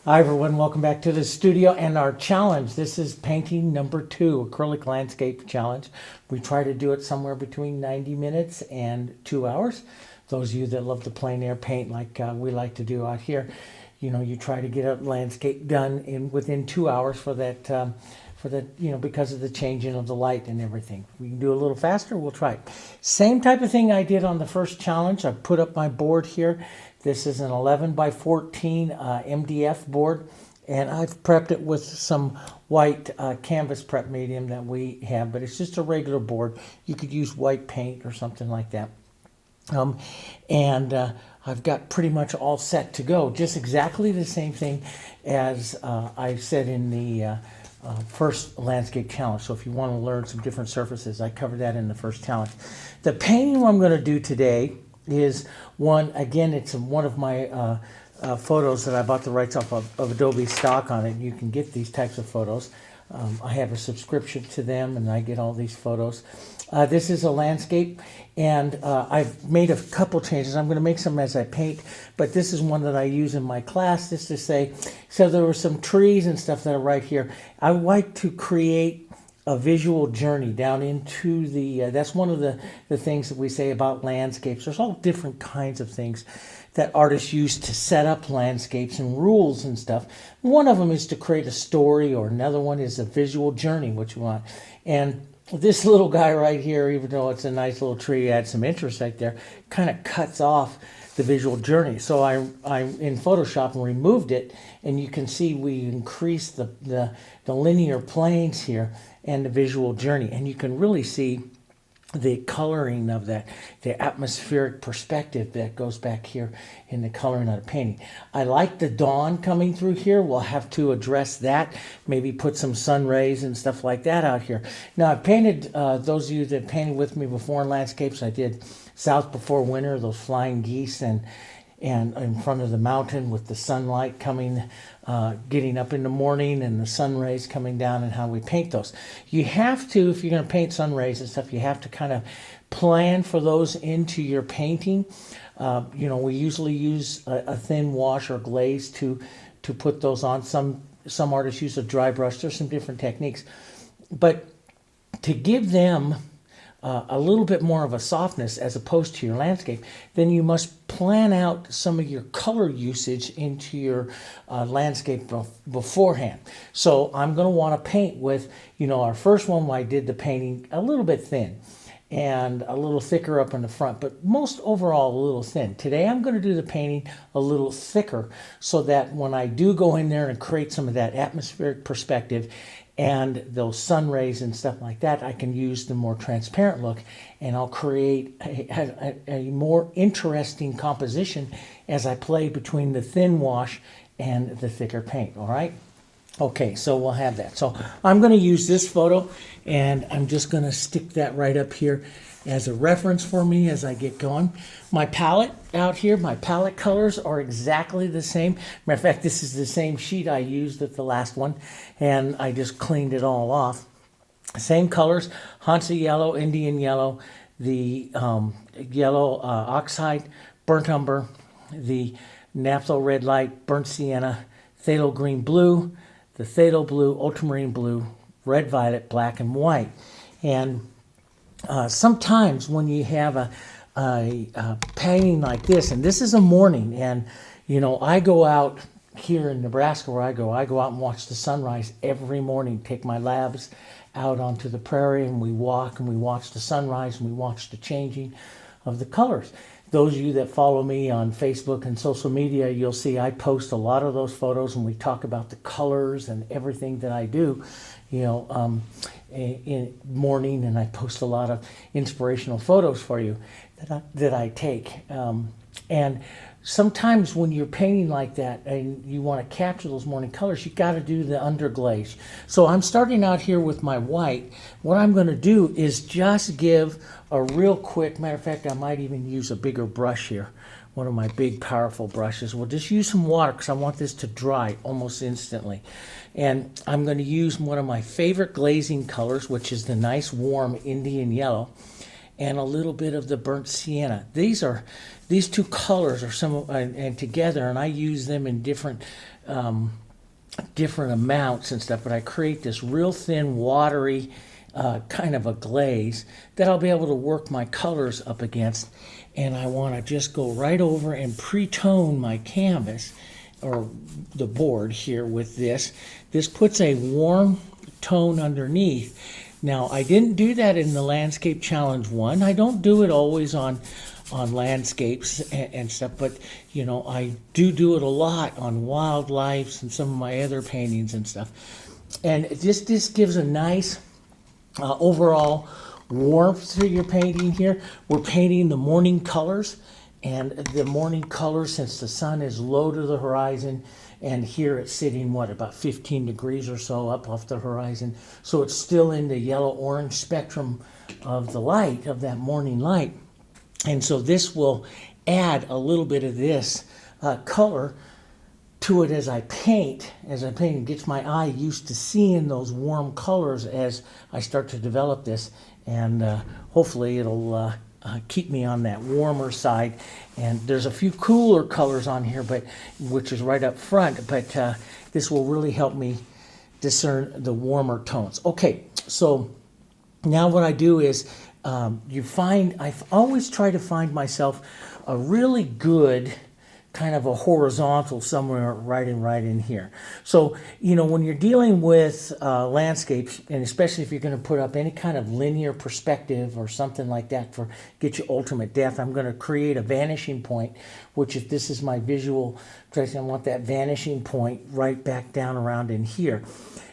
Hi everyone, welcome back to the studio and our challenge. This is painting number 2, acrylic landscape challenge. We try to do it somewhere between 90 minutes and 2 hours. Those of you that love the plein air paint like we like to do out here, you try to get a landscape done within 2 hours for that, because of the changing of the light and everything. We can do a little faster, we'll try it. Same type of thing I did on the first challenge. I put up my board here. This is an 11 by 14 MDF board, and I've prepped it with some white canvas prep medium that we have, but it's just a regular board. You could use white paint or something like that. I've got pretty much all set to go. Just exactly the same thing as I said in the first landscape challenge. So if you want to learn some different surfaces, I covered that in the first challenge. The painting I'm going to do today is one, again, it's one of my photos that I bought the rights off of Adobe stock on it. You can get these types of photos. I have a subscription to them and I get all these photos. This is a landscape, and I've made a couple changes. I'm going to make some as I paint, but this is one that I use in my class just to say, so there were some trees and stuff that are right here. I like to create a visual journey down into the, that's one of the things that we say about landscapes. There's all different kinds of things that artists use to set up landscapes and rules and stuff. One of them is to create a story, or another one is a visual journey, what you want. And this little guy right here, even though it's a nice little tree, adds some interest right there, kind of cuts off the visual journey. So I in Photoshop and removed it, and you can see we increased the linear planes here and the visual journey, and you can really see the coloring of that, the atmospheric perspective that goes back here in the coloring of the painting. I like the dawn coming through here. We'll have to address that, maybe put some sun rays and stuff like that out here. Now I've painted, those of you that painted with me before in landscapes, I did South Before Winter, those flying geese and in front of the mountain with the sunlight coming, getting up in the morning and the sun rays coming down, and how we paint those. You have to, if you're going to paint sun rays and stuff, you have to kind of plan for those into your painting. We usually use a thin wash or glaze to put those on. Some artists use a dry brush. There's some different techniques. But to give them a little bit more of a softness as opposed to your landscape, then you must plan out some of your color usage into your landscape beforehand. So I'm going to want to paint with, our first one I did the painting a little bit thin and a little thicker up in the front, but most overall a little thin. Today I'm going to do the painting a little thicker so that when I do go in there and create some of that atmospheric perspective and those sun rays and stuff like that, I can use the more transparent look, and I'll create a more interesting composition as I play between the thin wash and the thicker paint, all right? Okay, so we'll have that. So I'm going to use this photo, and I'm just going to stick that right up here as a reference for me as I get going. My palette out here, my palette colors are exactly the same. Matter of fact, this is the same sheet I used at the last one, and I just cleaned it all off. Same colors: Hansa yellow, Indian yellow, the yellow oxide, burnt umber, the naphtha red light, burnt sienna, phthalo green blue, the phthalo blue, ultramarine blue, red violet, black, and white. And sometimes when you have a painting like this, and this is a morning, and I go out here in Nebraska where I go out and watch the sunrise every morning, take my labs out onto the prairie, and we walk and we watch the sunrise and we watch the changing of the colors. Those of you that follow me on Facebook and social media, you'll see I post a lot of those photos, and we talk about the colors and everything that I do, in morning, and I post a lot of inspirational photos for you that I take. And sometimes when you're painting like that and you want to capture those morning colors, you got to do the underglaze. So I'm starting out here with my white. What I'm going to do is just give a real quick, matter of fact, I might even use a bigger brush here, one of my big powerful brushes. We'll just use some water because I want this to dry almost instantly. And I'm going to use one of my favorite glazing colors, which is the nice warm Indian yellow, and a little bit of the burnt sienna. These two colors are and together, and I use them in different different amounts and stuff, but I create this real thin, watery kind of a glaze that I'll be able to work my colors up against. And I want to just go right over and pre-tone my canvas or the board here with this. This puts a warm tone underneath. Now, I didn't do that in the Landscape Challenge one. I don't do it always on landscapes and stuff, but you know, I do it a lot on wildlife and some of my other paintings and stuff. And this gives a nice overall warmth to your painting here. We're painting the morning colors, and the morning colors, since the sun is low to the horizon, and here it's sitting, what, about 15 degrees or so up off the horizon. So it's still in the yellow-orange spectrum of the light, of that morning light. And so this will add a little bit of this color to it as I paint. It gets my eye used to seeing those warm colors as I start to develop this. And hopefully it'll keep me on that warmer side. And there's a few cooler colors on here, which is right up front, but this will really help me discern the warmer tones. Okay, so now what I do is I've always tried to find myself a really good kind of a horizontal somewhere right in here. So, you know, when you're dealing with landscapes, and especially if you're going to put up any kind of linear perspective or something like that for get you ultimate depth, I'm going to create a vanishing point, which if this is my visual tracing, I want that vanishing point right back down around in here.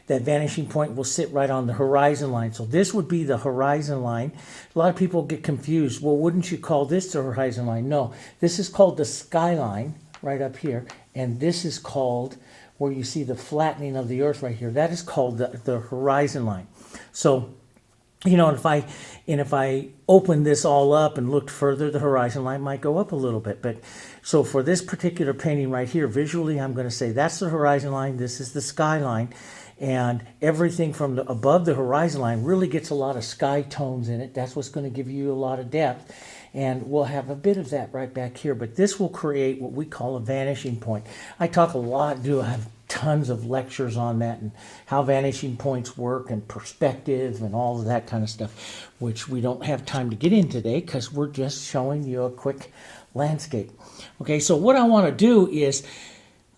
That vanishing point will sit right on the horizon line. So this would be the horizon line. A lot of people get confused. Well, wouldn't you call this the horizon line? No, this is called the skyline right up here. And this is called, where you see the flattening of the earth right here, that is called the horizon line. So, you know, if I open this all up and looked further, the horizon line might go up a little bit. But so for this particular painting right here, visually, I'm going to say that's the horizon line. This is the skyline. And everything from above the horizon line really gets a lot of sky tones in it. That's what's going to give you a lot of depth. And we'll have a bit of that right back here. But this will create what we call a vanishing point. I talk a lot, I have tons of lectures on that and how vanishing points work and perspective and all of that kind of stuff, which we don't have time to get in today because we're just showing you a quick landscape. Okay, so what I want to do is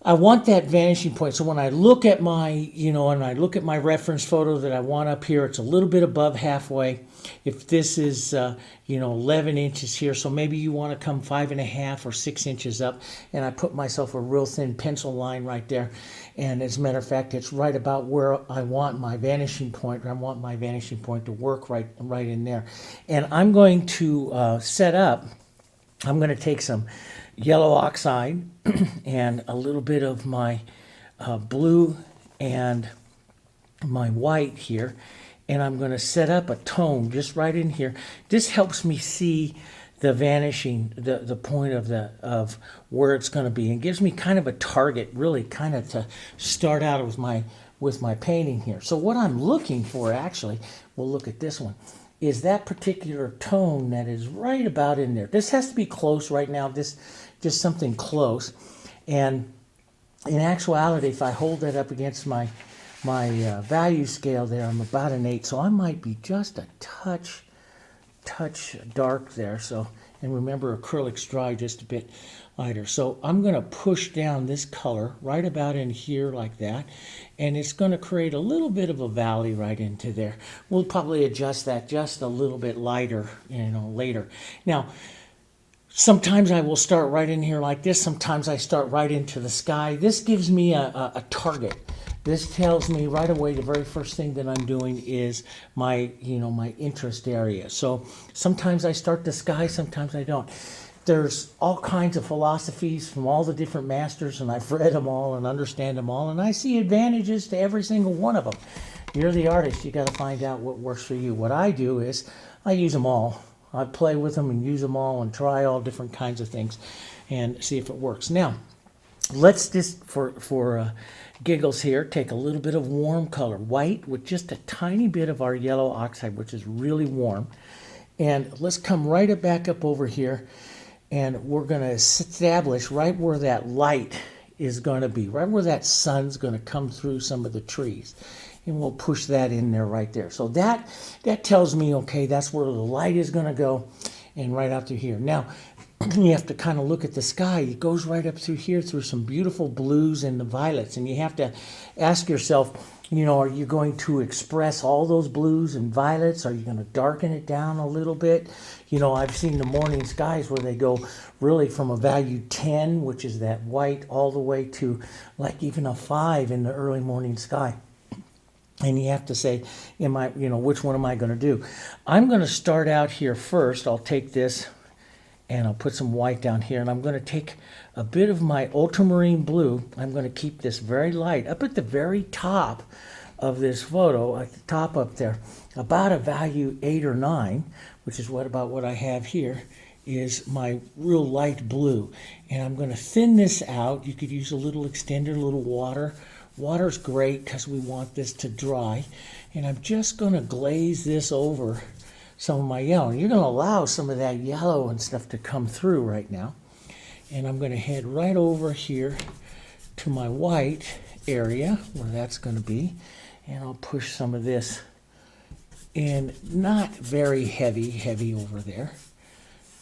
I want that vanishing point. So when I look at my, my reference photo that I want up here, it's a little bit above halfway. If this is, 11 inches here, so maybe you want to come 5.5 or 6 inches up, and I put myself a real thin pencil line right there. And as a matter of fact, it's right about where I want my vanishing point. I want my vanishing point to work right in there. And I'm going to set up, I'm going to take some yellow oxide and a little bit of my blue and my white here, and I'm going to set up a tone just right in here. This helps me see the vanishing, the point of where it's going to be, and gives me kind of a target, really kind of to start out with my painting here. So what I'm looking for, actually, we'll look at this one, is that particular tone that is right about in there. This has to be close right now, just something close. And in actuality, if I hold that up against my value scale there, I'm about an 8, so I might be just a touch dark there. So, and remember, acrylics dry just a bit lighter. So I'm going to push down this color right about in here like that, and it's going to create a little bit of a valley right into there. We'll probably adjust that just a little bit lighter, later. Now, sometimes I will start right in here like this. Sometimes I start right into the sky. This gives me a target. This tells me right away the very first thing that I'm doing is my interest area. So sometimes I start the sky, sometimes I don't. There's all kinds of philosophies from all the different masters, and I've read them all and understand them all, and I see advantages to every single one of them. You're the artist. You got to find out what works for you. What I do is I use them all. I play with them and use them all and try all different kinds of things and see if it works. Now, let's just, for giggles here, take a little bit of warm color, white, with just a tiny bit of our yellow oxide, which is really warm. And let's come right back up over here, and we're going to establish right where that light is going to be, right where that sun's going to come through some of the trees. And we'll push that in there right there. So that tells me, okay, that's where the light is going to go, and right out through here. Now, you have to kind of look at the sky. It goes right up through here through some beautiful blues and the violets. And you have to ask yourself, are you going to express all those blues and violets? Are you going to darken it down a little bit? I've seen the morning skies where they go really from a value 10, which is that white, all the way to like even a 5 in the early morning sky. And you have to say, which one am I going to do? I'm going to start out here first. I'll take this and I'll put some white down here, and I'm going to take a bit of my ultramarine blue. I'm going to keep this very light up at the very top of this photo, at the top up there, about a value 8 or 9, which is about what I have here, is my real light blue. And I'm going to thin this out. You could use a little extender, a little water. Water's great because we want this to dry. And I'm just going to glaze this over some of my yellow. You're going to allow some of that yellow and stuff to come through right now. And I'm going to head right over here to my white area where that's going to be. And I'll push some of this in, not very heavy over there.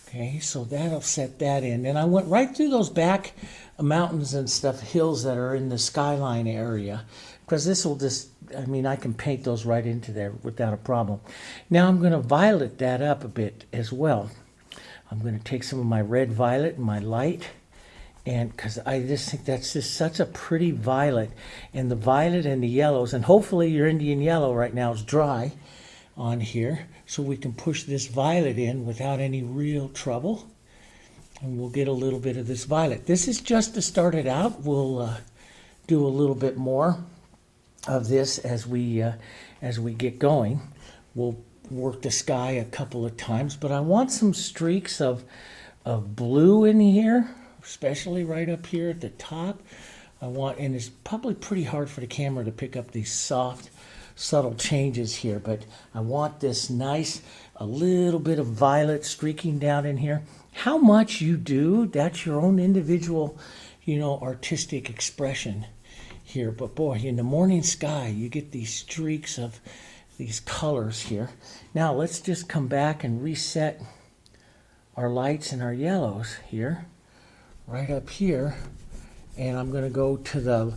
Okay, so that'll set that in. And I went right through those back mountains and stuff, hills that are in the skyline area, because this will just, I can paint those right into there without a problem. Now I'm going to violet that up a bit as well. I'm going to take some of my red violet and my light, and because I just think that's just such a pretty violet, and the violet and the yellows, and hopefully your Indian yellow right now is dry on here, so we can push this violet in without any real trouble. And we'll get a little bit of this violet. This is just to start it out. We'll do a little bit more of this as we get going. We'll work the sky a couple of times, but I want some streaks of blue in here, especially right up here at the top. And it's probably pretty hard for the camera to pick up these soft, subtle changes here, but I want this nice, a little bit of violet streaking down in here. How much you do, that's your own individual, artistic expression here. But boy, in the morning sky, you get these streaks of these colors here. Now let's just come back and reset our lights and our yellows here, right up here. And I'm going to go to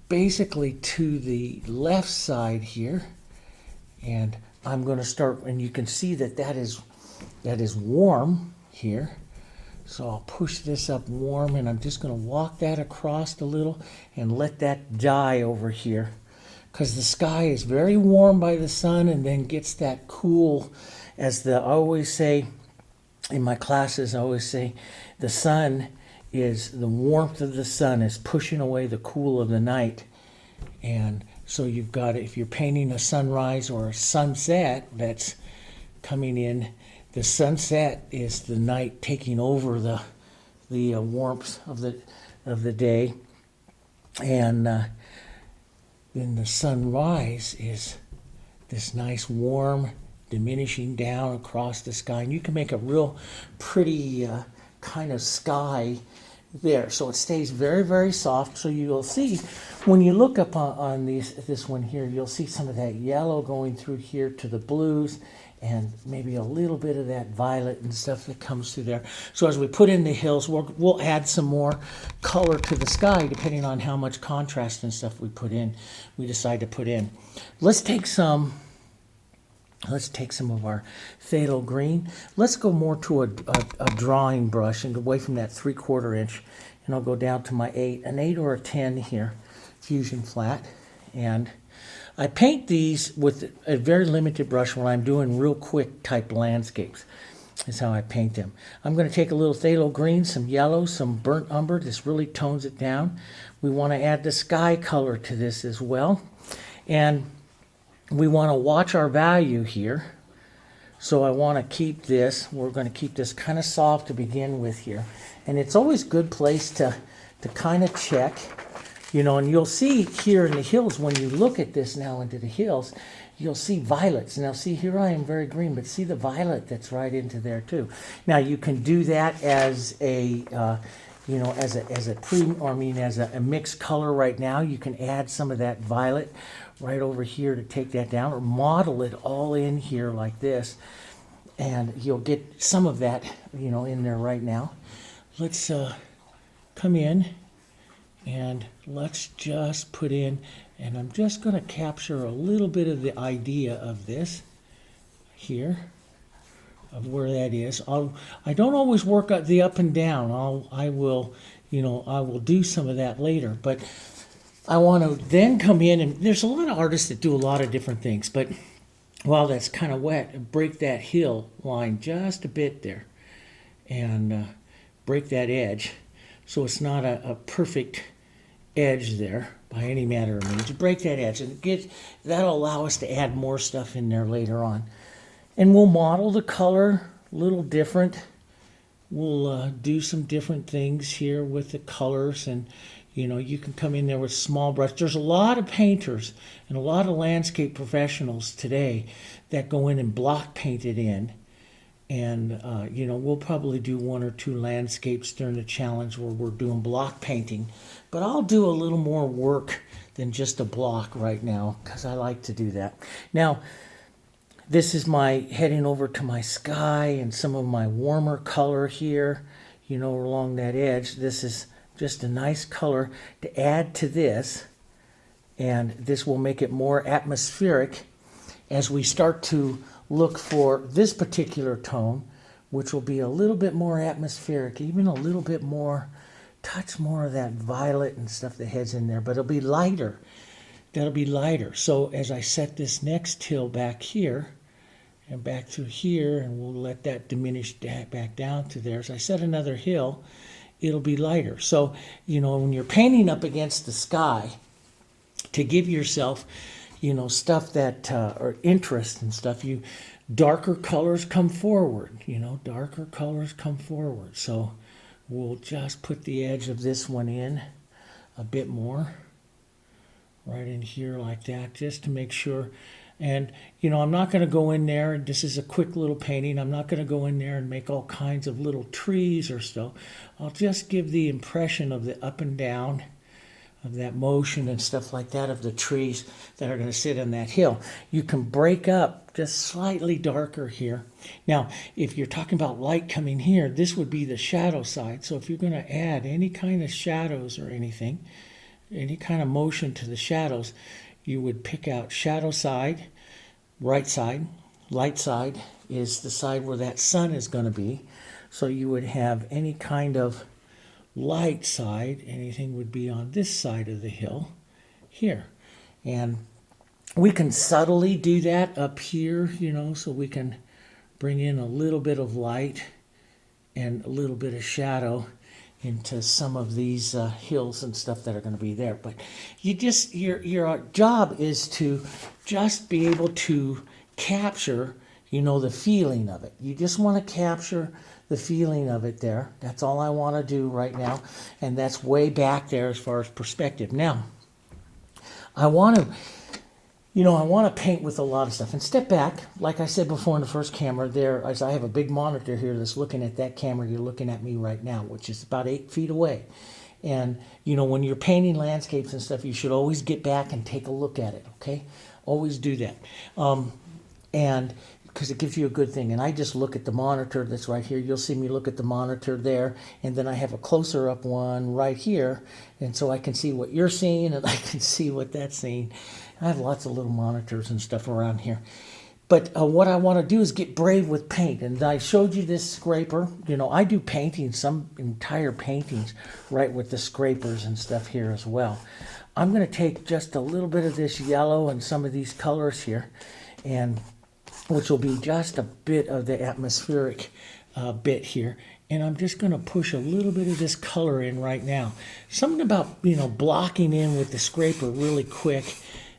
basically to the left side here. And I'm going to start, and you can see that is warm here. So I'll push this up warm, and I'm just going to walk that across a little and let that die over here, because the sky is very warm by the sun and then gets that cool, I always say in my classes, I always say the warmth of the sun is pushing away the cool of the night. And so you've got, if you're painting a sunrise or a sunset that's coming in, the sunset is the night taking over the warmth of the day, and then the sunrise is this nice warm diminishing down across the sky, and you can make a real pretty kind of sky there. So it stays very, very soft. So you'll see when you look up on this one here, you'll see some of that yellow going through here to the blues, and maybe a little bit of that violet and stuff that comes through there. So as we put in the hills, we'll add some more color to the sky depending on how much contrast and stuff we decide to put in. Let's take some of our phthalo green. Let's go more to a drawing brush and away from that 3/4 inch, and I'll go down to my an 8 or a 10 here, Fusion Flat. And I paint these with a very limited brush when I'm doing real quick type landscapes. That's how I paint them. I'm going to take a little phthalo green, some yellow, some burnt umber. This really tones it down. We want to add the sky color to this as well. And we want to watch our value here. So I want to keep this, we're going to keep this kind of soft to begin with here. And it's always a good place to kind of check. And you'll see here in the hills, when you look at this now into the hills, you'll see violets. Now see, here I am very green, but see the violet that's right into there too. Now you can do that as a, you know, as a mixed color right now. You can add some of that violet right over here to take that down, or model it all in here like this, and you'll get some of that, you know, in there right now. Let's come in and let's just put in, and I'm just going to capture a little bit of the idea of this here, of where that is. I don't always work at the up and down. I will do some of that later, but I want to then come in, and there's a lot of artists that do a lot of different things, but while that's kind of wet, break that hill line just a bit there, and break that edge so it's not a perfect edge there by any matter of means. Break that edge, and that'll allow us to add more stuff in there later on. And we'll model the color a little different. We'll do some different things here with the colors, and you know, you can come in there with small brush. There's a lot of painters and a lot of landscape professionals today that go in and block paint it in. And you know, we'll probably do 1 or 2 landscapes during the challenge where we're doing block painting. But I'll do a little more work than just a block right now, because I like to do that. Now, this is my heading over to my sky and some of my warmer color here, you know, along that edge. This is just a nice color to add to this, and this will make it more atmospheric as we start to look for this particular tone, which will be a little bit more atmospheric, even a little bit more, touch more of that violet and stuff that heads in there, but it'll be lighter. That'll be lighter. So as I set this next hill back here, and back through here, and we'll let that diminish back down to there. As I set another hill, it'll be lighter. So, you know, when you're painting up against the sky, to give yourself, you know, stuff that, or interest and stuff, darker colors come forward, you know, darker colors come forward. So we'll just put the edge of this one in a bit more, right in here like that, just to make sure. And, you know, I'm not going to go in there, and this is a quick little painting, I'm not going to go in there and make all kinds of little trees or stuff. I'll just give the impression of the up and down, of that motion and stuff like that, of the trees that are going to sit on that hill. You can break up just slightly darker here. Now, if you're talking about light coming here, this would be the shadow side. So if you're going to add any kind of shadows or anything, any kind of motion to the shadows, you would pick out shadow side, right side, light side is the side where that sun is going to be. So you would have any kind of light side, anything would be on this side of the hill here. And we can subtly do that up here, you know, so we can bring in a little bit of light and a little bit of shadow into some of these hills and stuff that are going to be there. But you just, your job is to just be able to capture, you know, the feeling of it. You just want to capture the feeling of it there. That's all I want to do right now. And that's way back there as far as perspective. Now, I want to paint with a lot of stuff. And step back, like I said before in the first camera, there, as I have a big monitor here that's looking at that camera, you're looking at me right now, which is about 8 feet away. And, you know, when you're painting landscapes and stuff, you should always get back and take a look at it, okay? Always do that. And because it gives you a good thing. And I just look at the monitor that's right here. You'll see me look at the monitor there, and then I have a closer up one right here, and so I can see what you're seeing, and I can see what that's seeing. I have lots of little monitors and stuff around here. But what I want to do is get brave with paint. And I showed you this scraper. You know, I do paintings, some entire paintings, right with the scrapers and stuff here as well. I'm going to take just a little bit of this yellow and some of these colors here, and which will be just a bit of the atmospheric bit here. And I'm just going to push a little bit of this color in right now. Something about, you know, blocking in with the scraper really quick.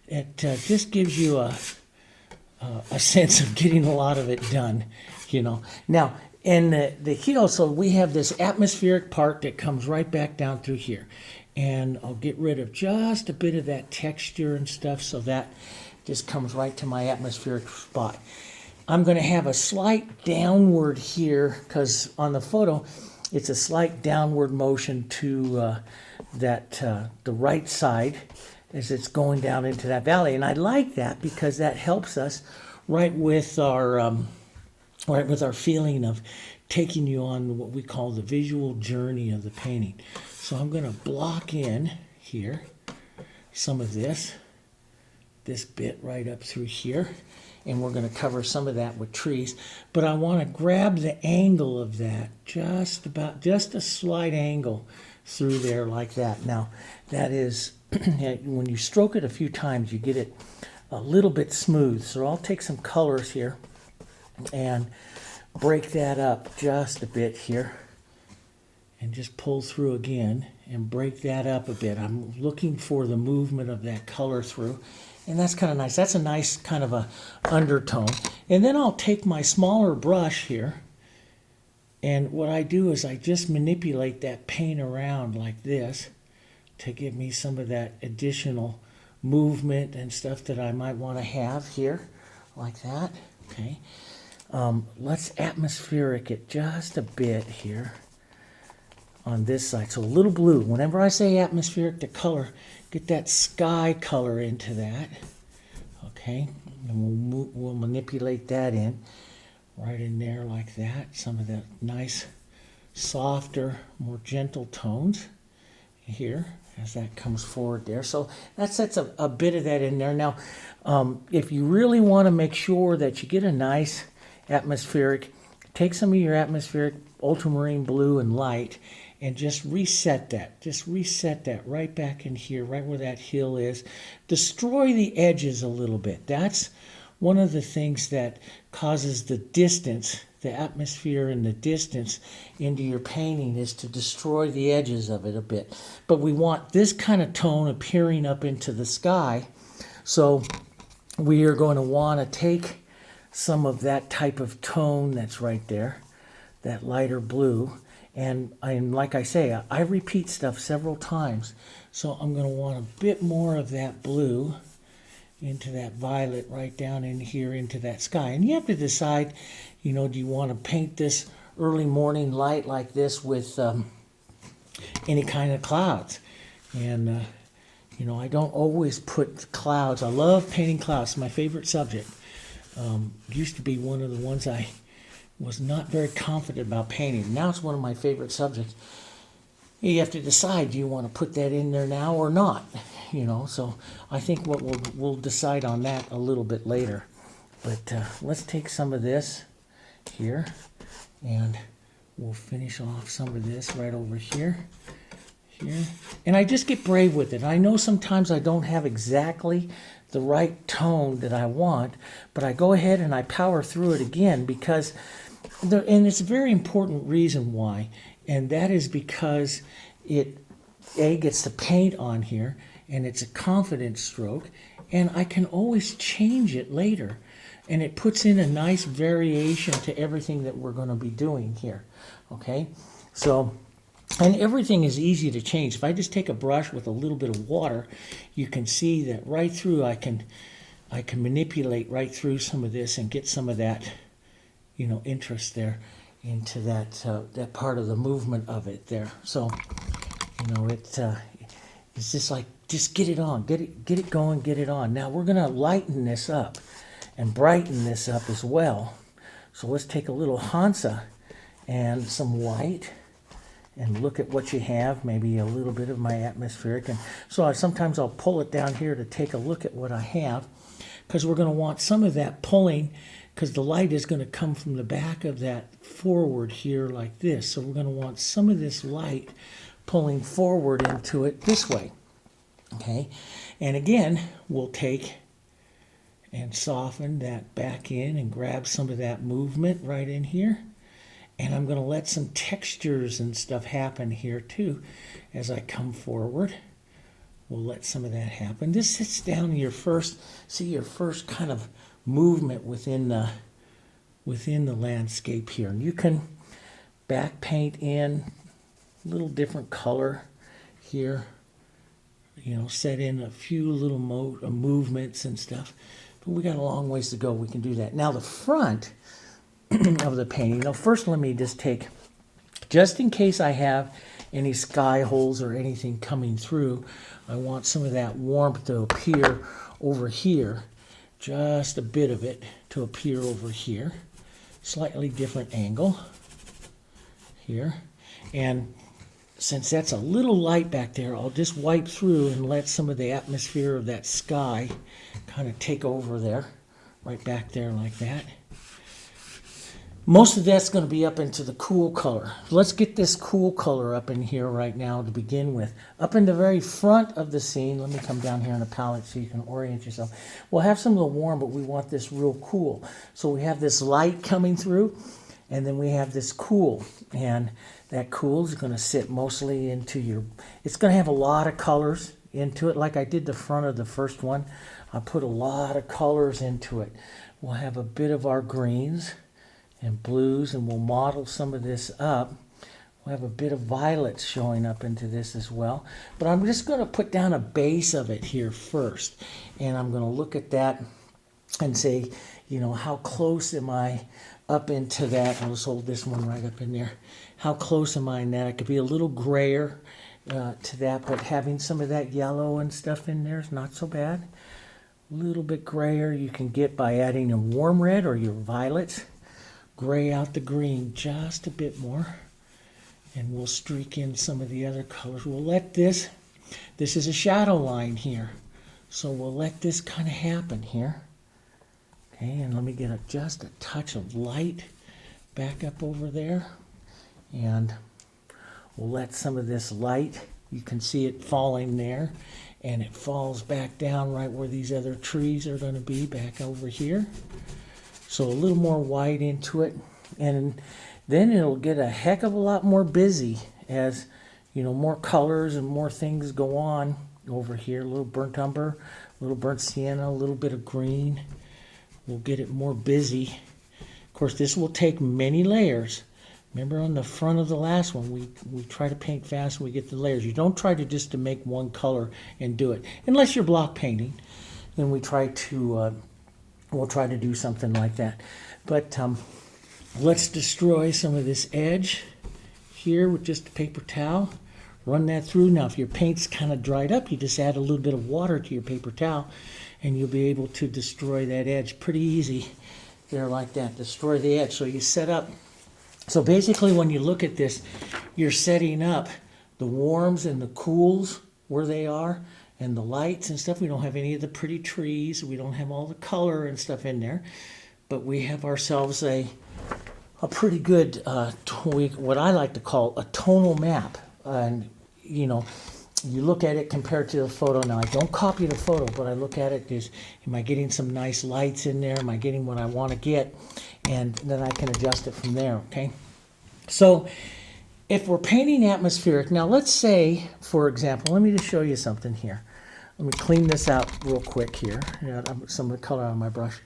It just gives you a sense of getting a lot of it done, you know. Now, in the heel, so we have this atmospheric part that comes right back down through here. And I'll get rid of just a bit of that texture and stuff, so that just comes right to my atmospheric spot. I'm going to have a slight downward here, because on the photo, it's a slight downward motion to the right side as it's going down into that valley. And I like that because that helps us right with our feeling of taking you on what we call the visual journey of the painting. So I'm going to block in here some of this bit right up through here, and we're going to cover some of that with trees. But I want to grab the angle of that, just a slight angle through there like that. Now that is, when you stroke it a few times, you get it a little bit smooth. So I'll take some colors here and break that up just a bit here, and just pull through again and break that up a bit. I'm looking for the movement of that color through, and that's kind of nice. That's a nice kind of a undertone. And then I'll take my smaller brush here, and what I do is I just manipulate that paint around like this to give me some of that additional movement and stuff that I might want to have here, like that. Okay. Let's atmospheric it just a bit here on this side. So a little blue. Whenever I say atmospheric the color, get that sky color into that. Okay, and we'll manipulate that in right in there like that. Some of that nice, softer, more gentle tones here as that comes forward there. So that sets a bit of that in there. Now, if you really want to make sure that you get a nice atmospheric, take some of your atmospheric ultramarine blue and light and just reset that. Just reset that right back in here, right where that hill is. Destroy the edges a little bit. That's one of the things that causes the distance, the atmosphere and the distance into your painting, is to destroy the edges of it a bit. But we want this kind of tone appearing up into the sky. So we are going to want to take some of that type of tone that's right there, that lighter blue. And like I say, I repeat stuff several times. So I'm going to want a bit more of that blue into that violet right down in here into that sky. And you have to decide, do you want to paint this early morning light like this with any kind of clouds? And, I don't always put clouds. I love painting clouds. It's my favorite subject. Used to be one of the ones I was not very confident about painting. Now it's one of my favorite subjects. You have to decide, do you want to put that in there now or not? So I think we'll decide on that a little bit later. But let's take some of this here, and we'll finish off some of this right over here. And I just get brave with it. I know sometimes I don't have exactly the right tone that I want, but I go ahead and I power through it again because, and it's a very important reason why, and that is because it gets the paint on here, and it's a confidence stroke, and I can always change it later, and it puts in a nice variation to everything that we're going to be doing here. Okay, so. And everything is easy to change. If I just take a brush with a little bit of water, you can see that right through I can manipulate right through some of this and get some of that, interest there into that that part of the movement of it there. So, it's just like, just get it on, get it going, get it on. Now we're going to lighten this up and brighten this up as well. So let's take a little Hansa and some white. And look at what you have, maybe a little bit of my atmospheric. And so sometimes I'll pull it down here to take a look at what I have, because we're going to want some of that pulling, because the light is going to come from the back of that forward here like this. So we're going to want some of this light pulling forward into it this way. Okay, and again, we'll take and soften that back in and grab some of that movement right in here. And I'm going to let some textures and stuff happen here too as I come forward. We'll let some of that happen. This sits down in your first kind of movement within the landscape here. And you can back paint in a little different color here. Set in a few little movements and stuff. But we got a long ways to go. We can do that. Now the front of the painting. Now first let me just take Just in case I have any sky holes or anything coming through, I want some of that warmth to appear over here, just a bit of it to appear over here. Slightly different angle here. And since that's a little light back there, I'll just wipe through and let some of the atmosphere of that sky kind of take over there, right back there like that. Most of that's going to be up into the cool color. Let's get this cool color up in here right now to begin with. Up in the very front of the scene, let me come down here on the palette so you can orient yourself. We'll have some of the warm, but we want this real cool. So we have this light coming through, and then we have this cool. And that cool is going to sit mostly into your, it's going to have a lot of colors into it, like I did the front of the first one. I put a lot of colors into it. We'll have a bit of our greens and blues, and we'll model some of this up. We'll have a bit of violets showing up into this as well. But I'm just going to put down a base of it here first. And I'm going to look at that and say, you know, how close am I up into that? I'll just hold this one right up in there. How close am I in that? I could be a little grayer to that, but having some of that yellow and stuff in there is not so bad. A little bit grayer you can get by adding a warm red or your violets. Gray out the green just a bit more, and we'll streak in some of the other colors. We'll let this is a shadow line here, so we'll let this kind of happen here. Okay, and let me get just a touch of light back up over there, and we'll let some of this light, you can see it falling there, and it falls back down right where these other trees are going to be back over here. So a little more white into it, and then it'll get a heck of a lot more busy as, you know, more colors and more things go on over here. A little burnt umber, a little burnt sienna, a little bit of green. We'll get it more busy. Of course, this will take many layers. Remember on the front of the last one, we try to paint fast and we get the layers. You don't try to just to make one color and do it. Unless you're block painting, then we try to... we'll try to do something like that. But let's destroy some of this edge here with just a paper towel. Run that through. Now, if your paint's kind of dried up, you just add a little bit of water to your paper towel, and you'll be able to destroy that edge pretty easy there like that. Destroy the edge. So you set up. So basically, when you look at this, you're setting up the warms and the cools where they are, and the lights and stuff. We don't have any of the pretty trees. We don't have all the color and stuff in there. But we have ourselves a pretty good, what I like to call a tonal map. And, you know, you look at it compared to the photo. Now, I don't copy the photo, but I look at it as, am I getting some nice lights in there? Am I getting what I want to get? And then I can adjust it from there, okay? So if we're painting atmospheric, now let's say, for example, let me just show you something here. Let me clean this out real quick here. Some of the color on my brush.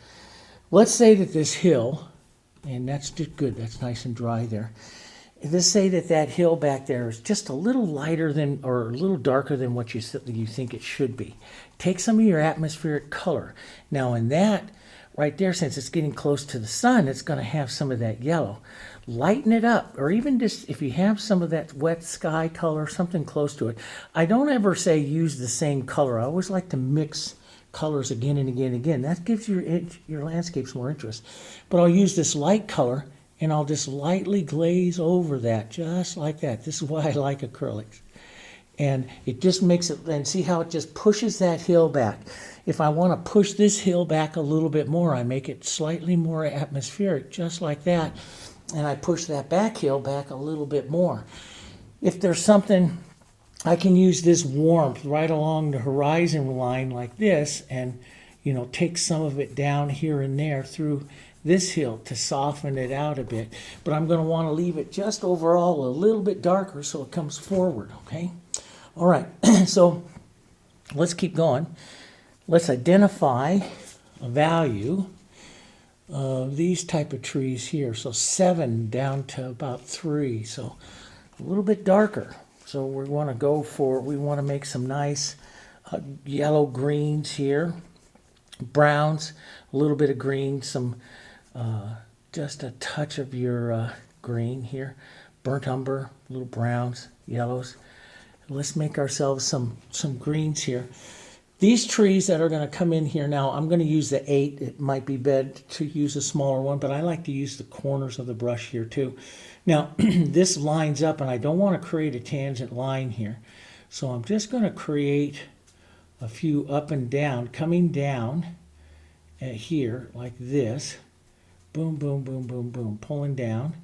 Let's say that this hill, and that's just good, that's nice and dry there. Let's say that that hill back there is just a little lighter than, or a little darker than what you think it should be. Take some of your atmospheric color. Now in that, right there, since it's getting close to the sun, it's going to have some of that yellow. Lighten it up, or even just if you have some of that wet sky color, something close to it. I don't ever say use the same color. I always like to mix colors again and again and again. That gives your landscapes more interest. But I'll use this light color, and I'll just lightly glaze over that, just like that. This is why I like acrylics. And it just makes it, and see how it just pushes that hill back. If I want to push this hill back a little bit more, I make it slightly more atmospheric, just like that. And I push that back hill back a little bit more. If there's something, I can use this warmth right along the horizon line like this, and, you know, take some of it down here and there through this hill to soften it out a bit. But I'm going to want to leave it just overall a little bit darker so it comes forward, okay? All right, so let's keep going. Let's identify a value of these type of trees here. So 7 down to about 3, so a little bit darker. So we want to go for, we want to make some nice yellow greens here, browns, a little bit of green, some just a touch of your green here, burnt umber, little browns, yellows. Let's make ourselves some greens here. These trees that are going to come in here now, I'm going to use the 8. It might be better to use a smaller one, but I like to use the corners of the brush here too. Now, this lines up, and I don't want to create a tangent line here. So I'm just going to create a few up and down, coming down here like this. Boom, boom, boom, boom, boom, pulling down.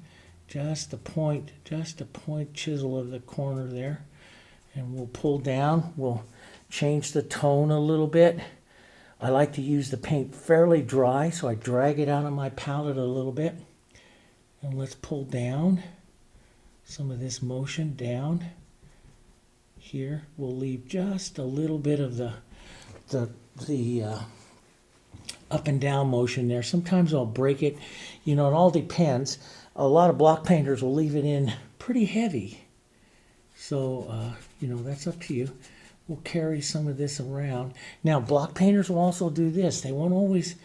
Just a point chisel of the corner there. And we'll pull down. We'll change the tone a little bit. I like to use the paint fairly dry, so I drag it out of my palette a little bit. And let's pull down some of this motion down here. We'll leave just a little bit of the up and down motion there. Sometimes I'll break it. You know, it all depends. A lot of block painters will leave it in pretty heavy. So, you know, that's up to you. We'll carry some of this around. Now, block painters will also do this. They won't always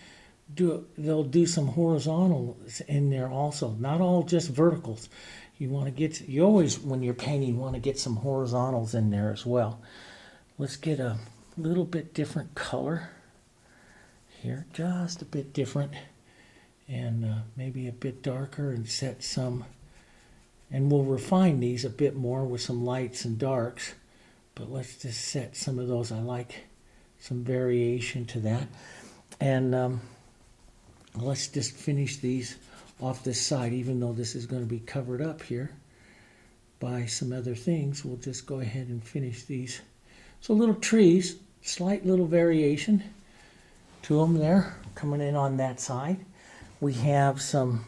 do it. They'll do some horizontals in there also. Not all just verticals. You want to get, you always, when you're painting, want to get some horizontals in there as well. Let's get a little bit different color here. Just a bit different. And maybe a bit darker, and set some. And we'll refine these a bit more with some lights and darks. But let's just set some of those. I like some variation to that. And let's just finish these off this side, even though this is going to be covered up here by some other things. We'll just go ahead and finish these. So little trees, slight little variation to them there, coming in on that side. We have some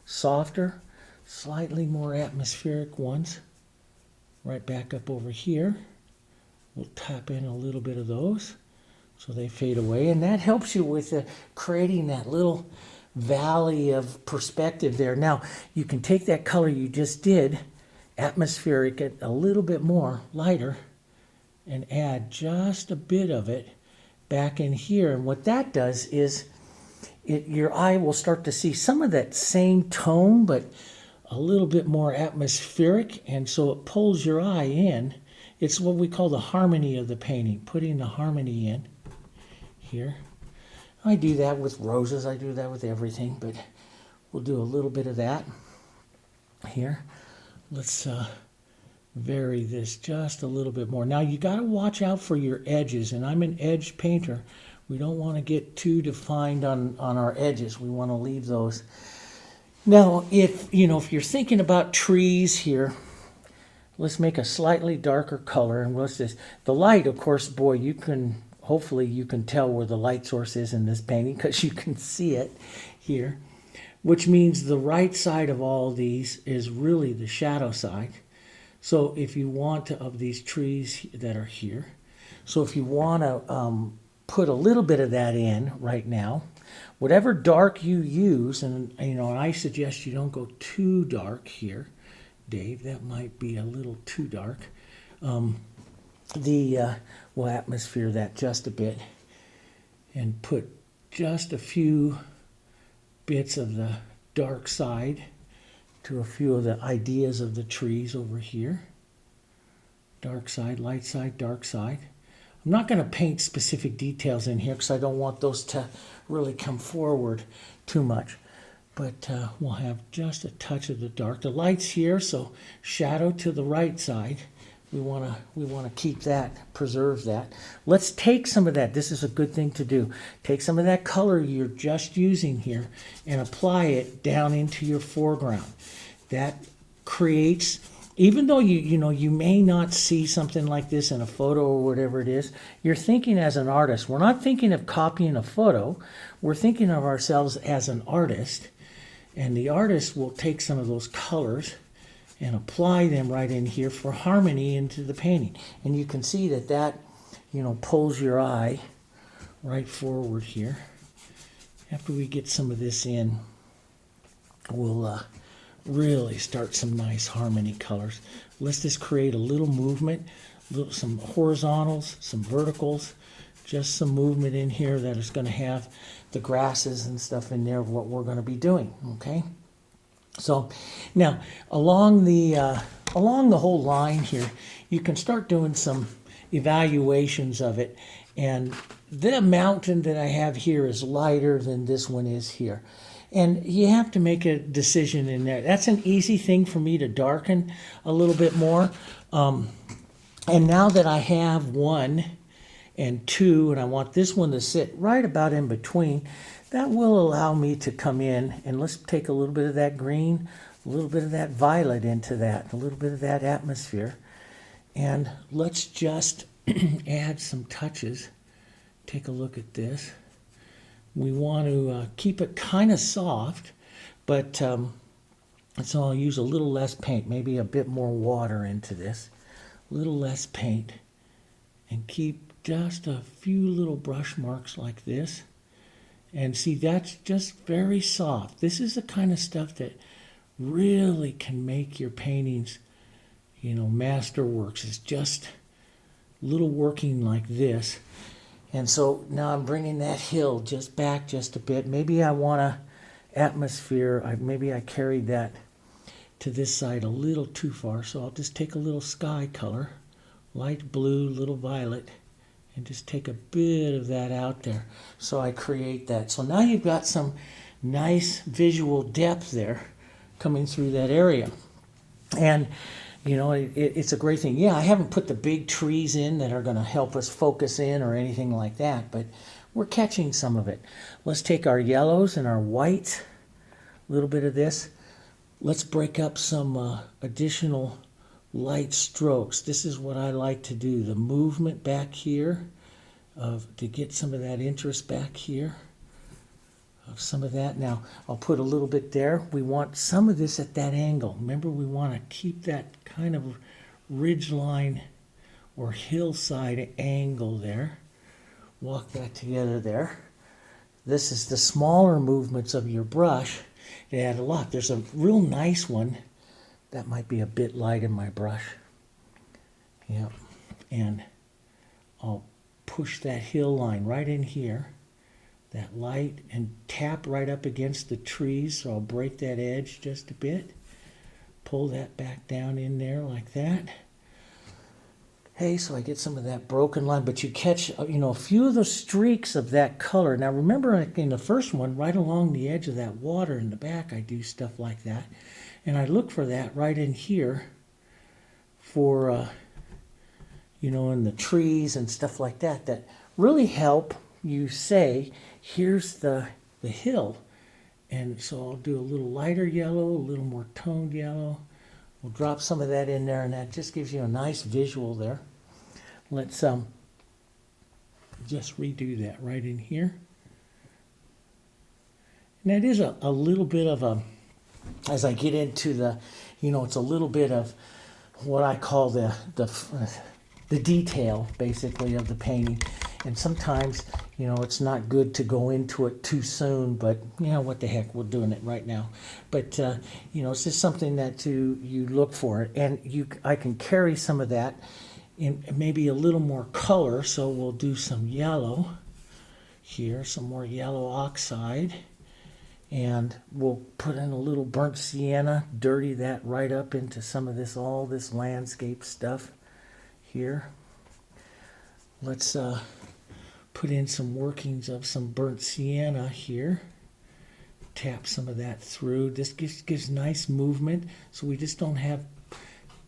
softer, slightly more atmospheric ones right back up over here. We'll tap in a little bit of those so they fade away, and that helps you with creating that little valley of perspective there. Now, you can take that color you just did, atmospheric it a little bit more, lighter, and add just a bit of it back in here. And what that does is your eye will start to see some of that same tone, but a little bit more atmospheric, and so it pulls your eye in. It's what we call the harmony of the painting, putting the harmony in here. I do that with roses, I do that with everything, but we'll do a little bit of that here. Let's vary this just a little bit more. Now you got to watch out for your edges, and I'm an edge painter. We don't want to get too defined on our edges. We want to leave those. Now, if you're thinking about trees here, let's make a slightly darker color, and let's just, the light, of course, boy, hopefully you can tell where the light source is in this painting because you can see it here, which means the right side of all these is really the shadow side. So if you want to, of these trees that are here, so if you want to put a little bit of that in right now, whatever dark you use, and I suggest you don't go too dark here, Dave. That might be a little too dark. We'll atmosphere that just a bit and put just a few bits of the dark side to a few of the ideas of the trees over here. Dark side, light side, dark side. I'm not going to paint specific details in here because I don't want those to really come forward too much. But we'll have just a touch of the dark. The light's here, so shadow to the right side. We want to keep that, preserve that. Let's take some of that. This is a good thing to do. Take some of that color you're just using here and apply it down into your foreground. That creates, even though you may not see something like this in a photo or whatever it is, you're thinking as an artist. We're not thinking of copying a photo. We're thinking of ourselves as an artist. And the artist will take some of those colors and apply them right in here for harmony into the painting. And you can see that pulls your eye right forward here. After we get some of this in, we'll really start some nice harmony colors. Let's just create a little movement, some horizontals, some verticals, just some movement in here that is going to have the grasses and stuff in there of what we're going to be doing, okay? So now along the whole line here, you can start doing some evaluations of it. And the mountain that I have here is lighter than this one is here. And you have to make a decision in there. That's an easy thing for me to darken a little bit more. And now that I have 1 and 2, and I want this one to sit right about in between, that will allow me to come in and let's take a little bit of that green, a little bit of that violet into that, a little bit of that atmosphere. And let's just add some touches. Take a look at this. We want to keep it kind of soft, but so I'll use a little less paint, maybe a bit more water into this, a little less paint, and keep just a few little brush marks like this. And see, that's just very soft. This is the kind of stuff that really can make your paintings, masterworks. It's just little working like this. And so now I'm bringing that hill just back just a bit. Maybe I want a atmosphere. Maybe I carried that to this side a little too far. So I'll just take a little sky color, light blue, little violet, and just take a bit of that out there. So I create that. So now you've got some nice visual depth there coming through that area. And it's a great thing. Yeah, I haven't put the big trees in that are going to help us focus in or anything like that, but we're catching some of it. Let's take our yellows and our whites, a little bit of this. Let's break up some additional light strokes. This is what I like to do, the movement back here to get some of that interest back here. Some of that. Now I'll put a little bit there. We want some of this at that angle. Remember, we want to keep that kind of ridge line or hillside angle there. Walk that together there. This is the smaller movements of your brush. They add a lot. There's a real nice one that might be a bit light in my brush. Yep. And I'll push that hill line right in here. That light, and tap right up against the trees, so I'll break that edge just a bit. Pull that back down in there like that. Hey, so I get some of that broken line, but you catch, a few of the streaks of that color. Now remember, in the first one, right along the edge of that water in the back, I do stuff like that. And I look for that right in here for, in the trees and stuff like that, that really help you say, here's the hill. And so I'll do a little lighter yellow, a little more toned yellow. We'll drop some of that in there, and that just gives you a nice visual there. Let's just redo that right in here. And that is a little bit of a, as I get into the, it's a little bit of what I call the detail, basically, of the painting. And sometimes, it's not good to go into it too soon, but, what the heck, we're doing it right now. But, it's just something that you look for. And I can carry some of that in maybe a little more color, so we'll do some yellow here, some more yellow oxide. And we'll put in a little burnt sienna, dirty that right up into some of this, all this landscape stuff here. Let's put in some workings of some burnt sienna here. Tap some of that through. This gives nice movement, so we just don't have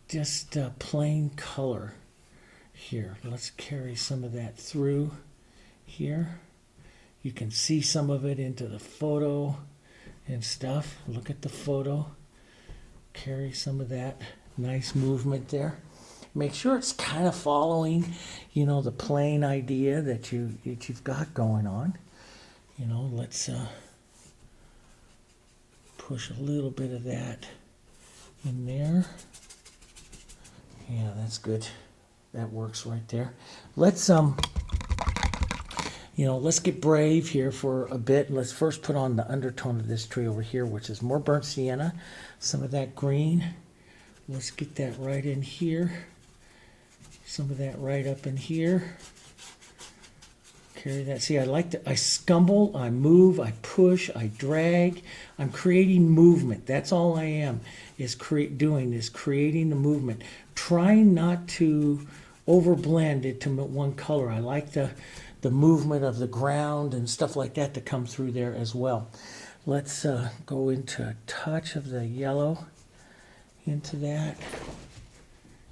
just plain color here. Let's carry some of that through here. You can see some of it into the photo and stuff. Look at the photo. Carry some of that nice movement there. Make sure it's kind of following, the plain idea that you've got going on. Let's push a little bit of that in there. Yeah, that's good. That works right there. Let's let's get brave here for a bit. Let's first put on the undertone of this tree over here, which is more burnt sienna, some of that green. Let's get that right in here. Some of that right up in here. carry that. See, I stumble, I move, I push, I drag. I'm creating movement. That's all I am, is creating the movement. Trying not to overblend it to one color. I like the movement of the ground and stuff like that to come through there as well. Let's go into a touch of the yellow into that.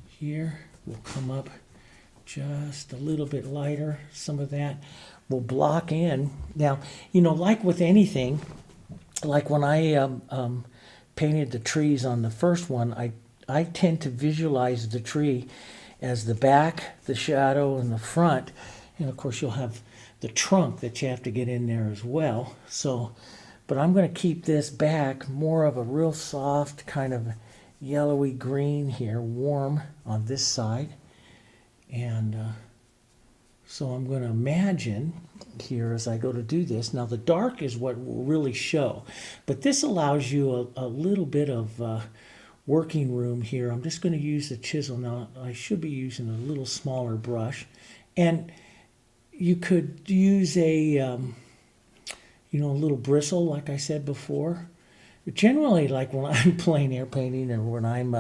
Here, we'll come up just a little bit lighter. Some of that will block in. Now, like with anything, like when I painted the trees on the first one, I tend to visualize the tree as the back, the shadow, and the front. And of course, you'll have the trunk that you have to get in there as well. So, but I'm going to keep this back more of a real soft kind of yellowy green here, warm on this side. And so I'm going to imagine here as I go to do this. Now the dark is what will really show, but this allows you a little bit of working room here. I'm just going to use the chisel. Now I should be using a little smaller brush, and you could use a little bristle like I said before. Generally, like when I'm plein air painting and when I'm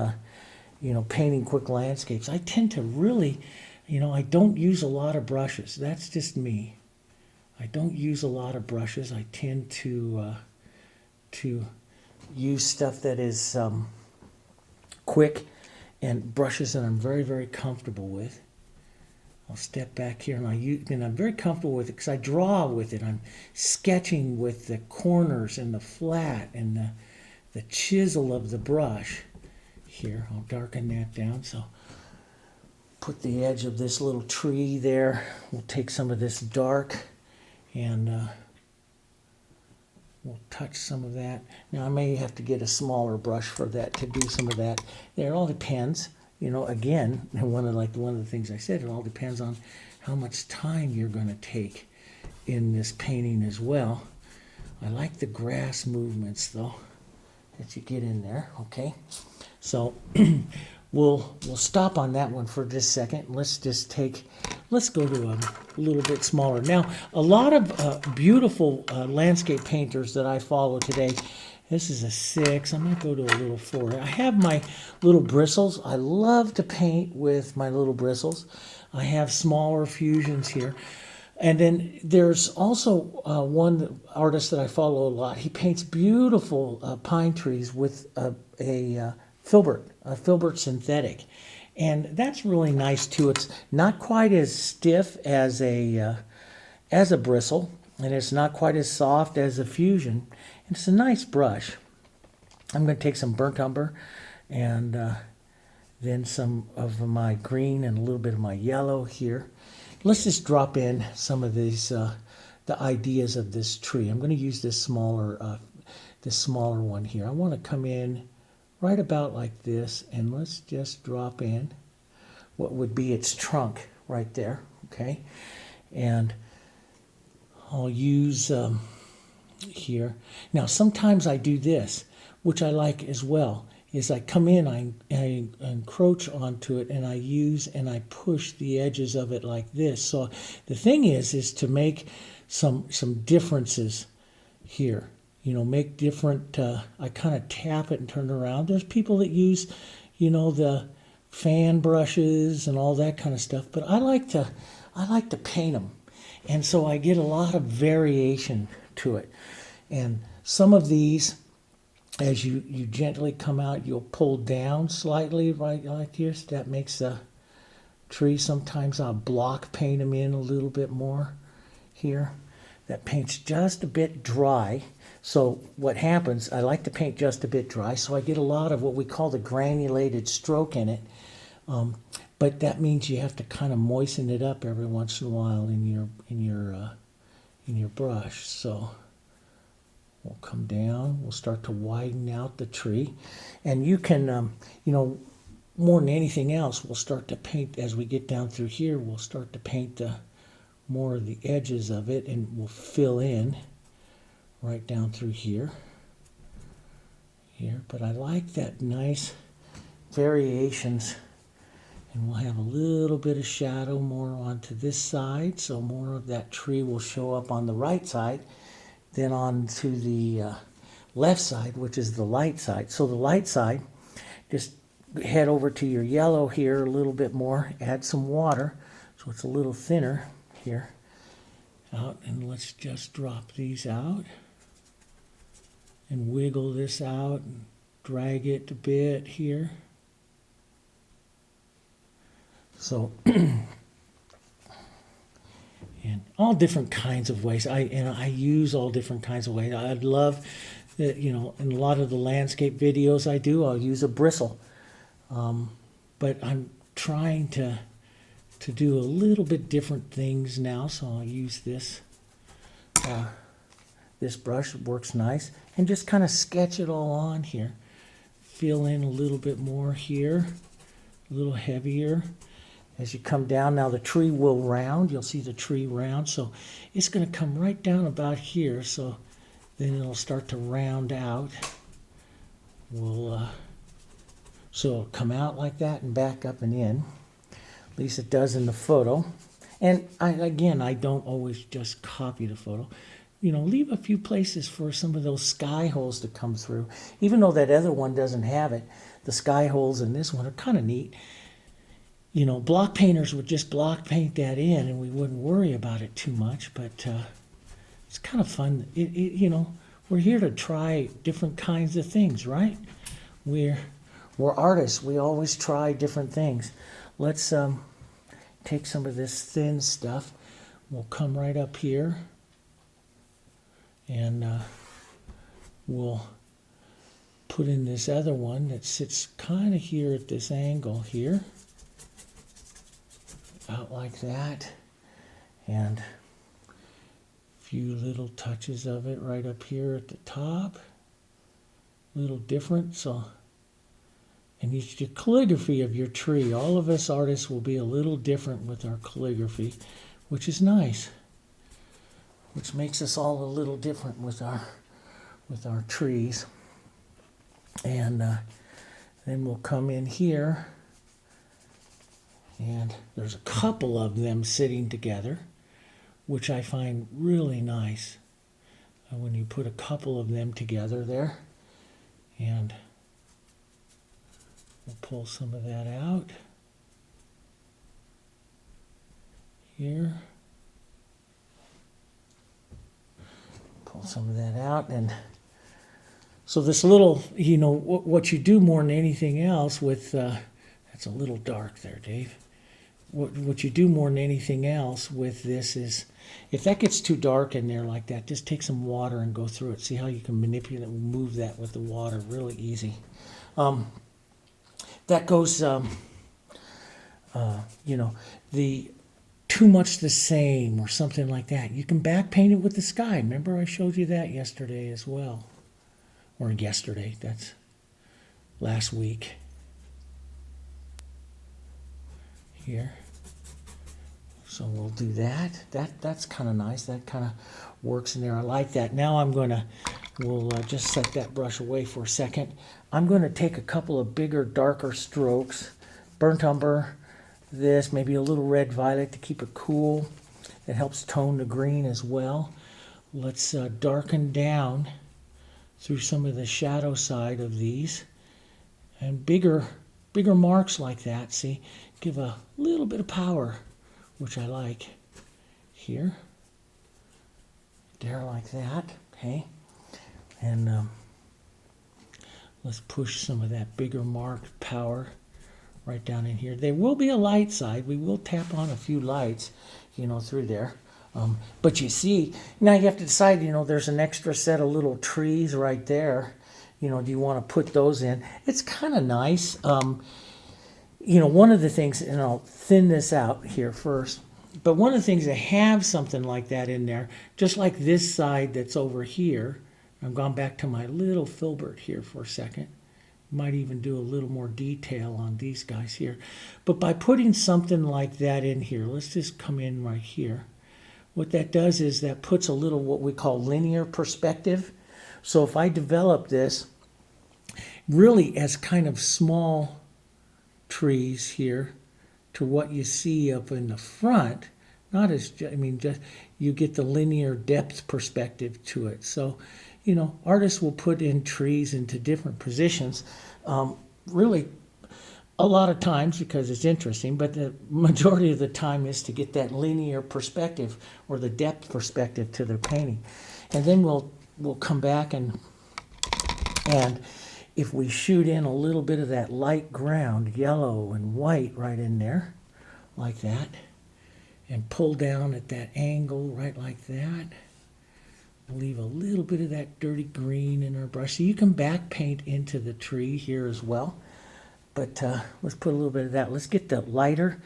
painting quick landscapes, I tend to really, I don't use a lot of brushes. That's just me. I don't use a lot of brushes. I tend to use stuff that is quick and brushes that I'm very, very comfortable with. I'll step back here and I'm very comfortable with it because I draw with it. I'm sketching with the corners and the flat and the chisel of the brush. Here, I'll darken that down. So put the edge of this little tree there. We'll take some of this dark and we'll touch some of that. Now I may have to get a smaller brush for that to do some of that. It all depends. Again, one of the things I said, it all depends on how much time you're going to take in this painting as well. I like the grass movements though that you get in there. Okay, so we'll stop on that one for just a second. Let's go to a little bit smaller. Now, a lot of beautiful landscape painters that I follow today. This is a 6. I'm going to go to a little 4. I have my little bristles. I love to paint with my little bristles. I have smaller fusions here. And then there's also one artist that I follow a lot. He paints beautiful pine trees with a filbert synthetic. And that's really nice too. It's not quite as stiff as a bristle, and it's not quite as soft as a fusion. It's a nice brush. I'm going to take some burnt umber and then some of my green and a little bit of my yellow here. Let's just drop in some of these, the ideas of this tree. I'm going to use this smaller one here. I want to come in right about like this, and let's just drop in what would be its trunk right there, okay? And I'll use here. Now, sometimes I do this, which I like as well, is I come in, I encroach onto it, and I use and I push the edges of it like this. So the thing is to make some differences here. Make different, I kind of tap it and turn it around. There's people that use, the fan brushes and all that kind of stuff, but I like to paint them. And so I get a lot of variation to it. And some of these, as you gently come out, you'll pull down slightly right like here. So that makes the tree. Sometimes I'll block paint them in a little bit more here. That paint's just a bit dry. So what happens, I like to paint just a bit dry, so I get a lot of what we call the granulated stroke in it. But that means you have to kind of moisten it up every once in a while in your brush. So we'll come down. We'll start to widen out the tree, and you can, more than anything else, we'll start to paint as we get down through here. We'll start to paint more of the edges of it, and we'll fill in right down through here. But I like that nice variations And we'll have a little bit of shadow more onto this side, so more of that tree will show up on the right side than onto the left side, which is the light side. So the light side, just head over to your yellow here a little bit more, add some water so it's a little thinner here out, and let's just drop these out and wiggle this out and drag it a bit here. So and all different kinds of ways. I use all different kinds of ways. I'd love that, you know, in a lot of the landscape videos I do, I'll use a bristle. But I'm trying to do a little bit different things now, so I'll use this this brush. It works nice, and just kind of sketch it all on here. Fill in a little bit more here, a little heavier. As you come down, now the tree will round. You'll see the tree round, so it's going to come right down about here. So then it'll start to round out. So it'll come out like that and back up and in. At least it does in the photo. And I don't always just copy the photo. You know, leave a few places for some of those sky holes to come through. Even though that other one doesn't have it, the sky holes in this one are kind of neat. You know, block painters would just block paint that in and we wouldn't worry about it too much, but it's kind of fun. You know, we're here to try different kinds of things, right? We're artists. We always try different things. Let's take some of this thin stuff. We'll come right up here and we'll put in this other one that sits kind of here at this angle here. Out like that, and a few little touches of it right up here at the top, a little different. So, and it's your calligraphy of your tree. All of us artists will be a little different with our calligraphy, which is nice, which makes us all a little different with our trees. And then we'll come in here. And there's a couple of them sitting together, which I find really nice when you put a couple of them together there. And we'll pull some of that out here. Pull some of that out. And so this little, you know, what you do more than anything else with, that's a little dark there, Dave. What you do more than anything else with this is, if that gets too dark in there like that, just take some water and go through it. See how you can manipulate and move that with the water really easy. That goes, you know, the too much the same or something like that. You can back paint it with the sky. Remember I showed you that yesterday as well. Or yesterday, that's last week. Here. So we'll do that. That's kind of nice. That kind of works in there. I like that. Now we'll just set that brush away for a second. I'm going to take a couple of bigger, darker strokes. Burnt umber, this, maybe a little red violet to keep it cool. It helps tone the green as well. Let's darken down through some of the shadow side of these. And bigger marks like that, see, give a little bit of power, which I like here, there like that, okay, and let's push some of that bigger marked power right down in here. There will be a light side. We will tap on a few lights, you know, through there. But you see, now you have to decide, you know, there's an extra set of little trees right there. You know, do you want to put those in? It's kind of nice. You know, one of the things, and I'll thin this out here first, but one of the things to have something like that in there, just like this side that's over here, I've gone back to my little filbert here for a second. Might even do a little more detail on these guys here. But by putting something like that in here, let's just come in right here. What that does is that puts a little what we call linear perspective. So if I develop this really as kind of small trees here, to what you see up in the front. Not as, I mean, just you get the linear depth perspective to it. So, you know, artists will put in trees into different positions, really a lot of times because it's interesting, but the majority of the time is to get that linear perspective or the depth perspective to their painting. And then we'll come back and if we shoot in a little bit of that light ground, yellow and white right in there, like that, and pull down at that angle right like that, leave a little bit of that dirty green in our brush. So you can back paint into the tree here as well. But let's put a little bit of that. Let's get the lighter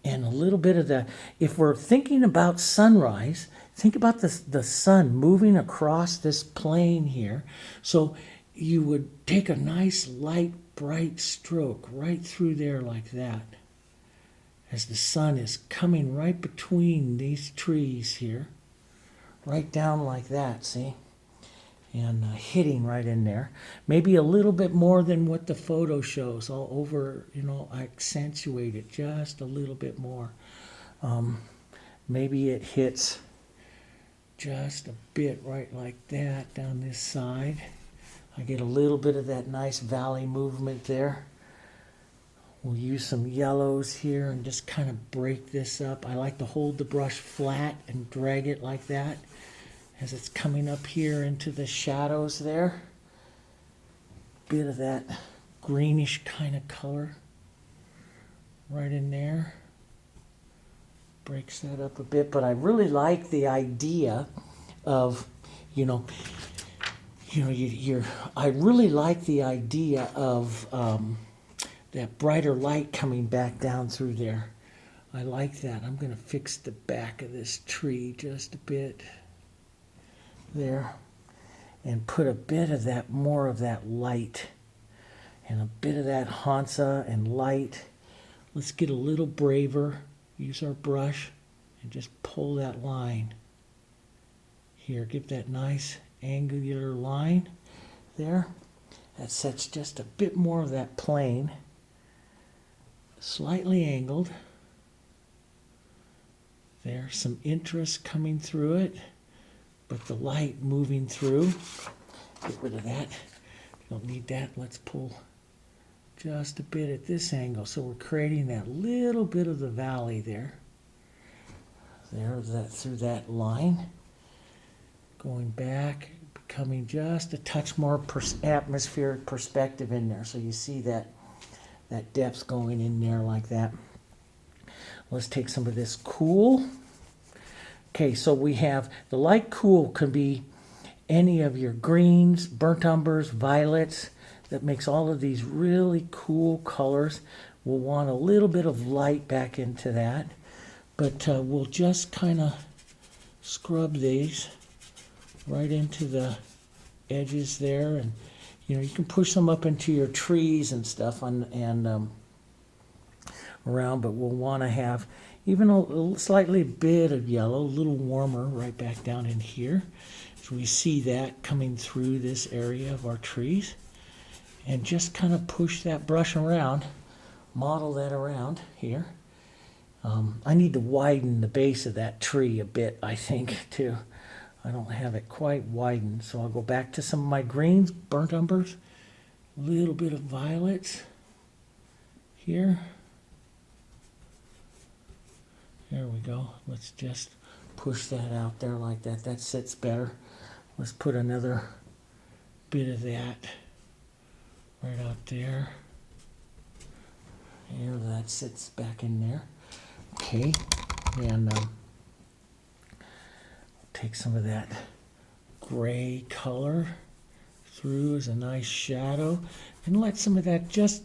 and a little bit of the, if we're thinking about sunrise, think about the sun moving across this plane here. So you would take a nice light, bright stroke right through there like that. As the sun is coming right between these trees here. Right down like that, see? And hitting right in there. Maybe a little bit more than what the photo shows. I'll over, you know, I accentuate it just a little bit more. Maybe it hits just a bit right like that down this side. I get a little bit of that nice valley movement there. We'll use some yellows here and just kind of break this up. I like to hold the brush flat and drag it like that as it's coming up here into the shadows there. Bit of that greenish kind of color right in there. Breaks that up a bit, but I really like the idea of, I really like the idea of that brighter light coming back down through there. I like that. I'm going to fix the back of this tree just a bit there and put a bit of that, more of that light and a bit of that Hansa and light. Let's get a little braver. Use our brush and just pull that line here. Give that nice angular line there. That sets just a bit more of that plane, slightly angled. There's some interest coming through it, but the light moving through. Get rid of that. Don't need that. Let's pull just a bit at this angle. So we're creating that little bit of the valley there. There's that through that line. Going back, becoming just a touch more atmospheric perspective in there. So you see that depth going in there like that. Let's take some of this cool. Okay, so we have the light cool can be any of your greens, burnt umbers, violets. That makes all of these really cool colors. We'll want a little bit of light back into that. But we'll just kind of scrub these right into the edges there. And, you can push them up into your trees and stuff and around. But we'll want to have even a slightly bit of yellow, a little warmer right back down in here. So we see that coming through this area of our trees. And just kind of push that brush around, model that around here. I need to widen the base of that tree a bit, I think, too. I don't have it quite widened. So I'll go back to some of my greens, burnt umbers, a little bit of violets here. There we go. Let's just push that out there like that. That sits better. Let's put another bit of that right out there. Here, that sits back in there. Okay, and take some of that gray color through as a nice shadow, and let some of that just,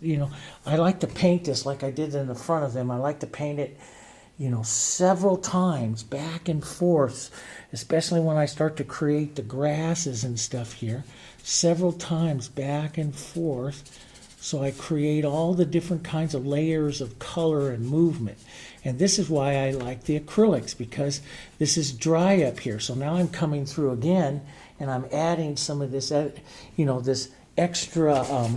I like to paint this like I did in the front of them. I like to paint it, several times back and forth, especially when I start to create the grasses and stuff here, several times back and forth. So I create all the different kinds of layers of color and movement. And this is why I like the acrylics, because this is dry up here. So now I'm coming through again, and I'm adding some of this, this extra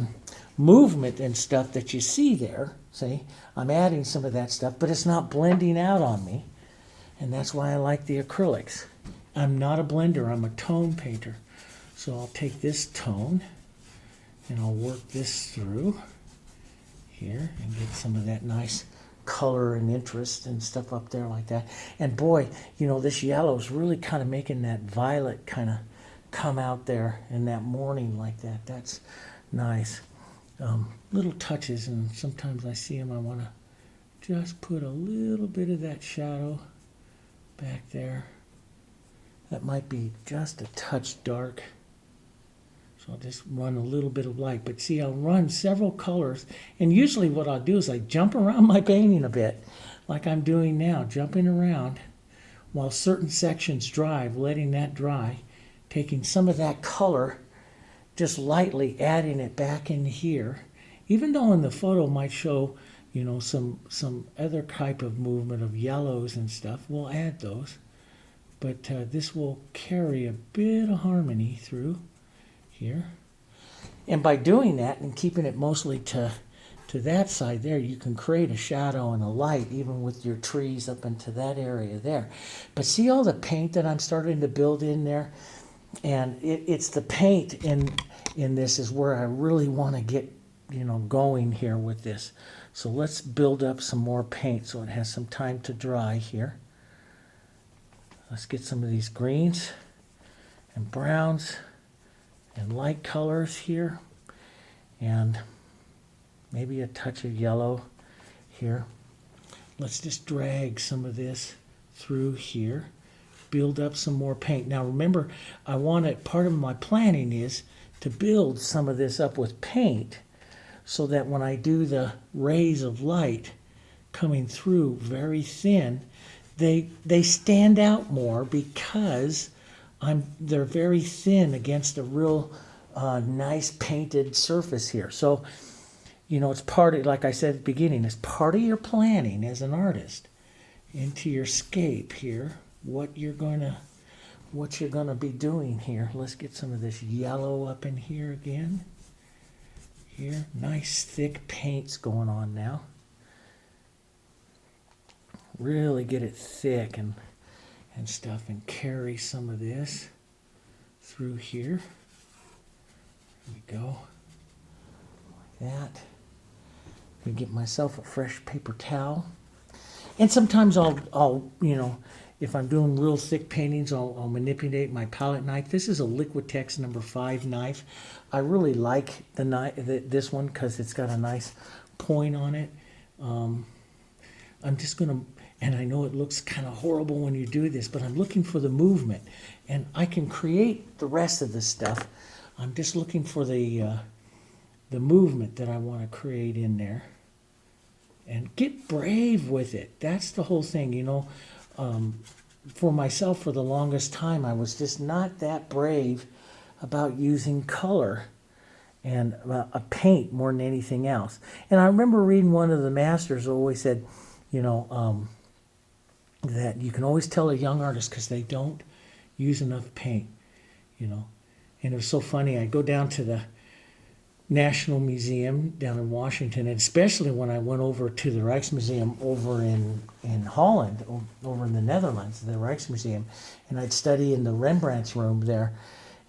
movement and stuff that you see there. See, I'm adding some of that stuff, but it's not blending out on me. And that's why I like the acrylics. I'm not a blender, I'm a tone painter. So I'll take this tone and I'll work this through here and get some of that nice color and interest and stuff up there like that. And boy, you know, this yellow is really kind of making that violet kind of come out there in that morning like that. That's nice. Little touches, and sometimes I see them, I want to just put a little bit of that shadow back there. That might be just a touch dark. So I'll just run a little bit of light. But see, I'll run several colors. And usually what I'll do is I jump around my painting a bit, like I'm doing now, jumping around while certain sections dry, letting that dry, taking some of that color, just lightly adding it back in here. Even though in the photo might show, you know, some other type of movement of yellows and stuff, we'll add those. But this will carry a bit of harmony through here. And by doing that and keeping it mostly to that side there, you can create a shadow and a light even with your trees up into that area there. But see all the paint that I'm starting to build in there? And it's the paint in this is where I really want to get, you know, going here with this. So let's build up some more paint so it has some time to dry here. Let's get some of these greens and browns and light colors here, and maybe a touch of yellow here. Let's just drag some of this through here, build up some more paint. Now remember, I want it, part of my planning is to build some of this up with paint so that when I do the rays of light coming through very thin, they stand out more because they're very thin against a real nice painted surface here. So, you know, it's part of, like I said at the beginning, it's part of your planning as an artist into your scape here, what you're gonna be doing here. Let's get some of this yellow up in here again. Here, nice thick paints going on now. Really get it thick and stuff, and carry some of this through here. There we go. Like that. I'm gonna get myself a fresh paper towel. And sometimes I'll you know, if I'm doing real thick paintings, I'll manipulate my palette knife. This is a Liquitex number 5 knife. I really like the knife, this one, because it's got a nice point on it. I'm just gonna, and I know it looks kind of horrible when you do this, but I'm looking for the movement, and I can create the rest of the stuff. I'm just looking for the movement that I want to create in there, and get brave with it. That's the whole thing, you know. For myself, for the longest time, I was just not that brave about using color and a paint more than anything else. And I remember reading one of the masters always said, you know, that you can always tell a young artist because they don't use enough paint, you know. And it was so funny. I go down to the National Museum down in Washington, and especially when I went over to the Rijksmuseum over in Holland, over in the Netherlands, the Rijksmuseum, and I'd study in the Rembrandt's room there,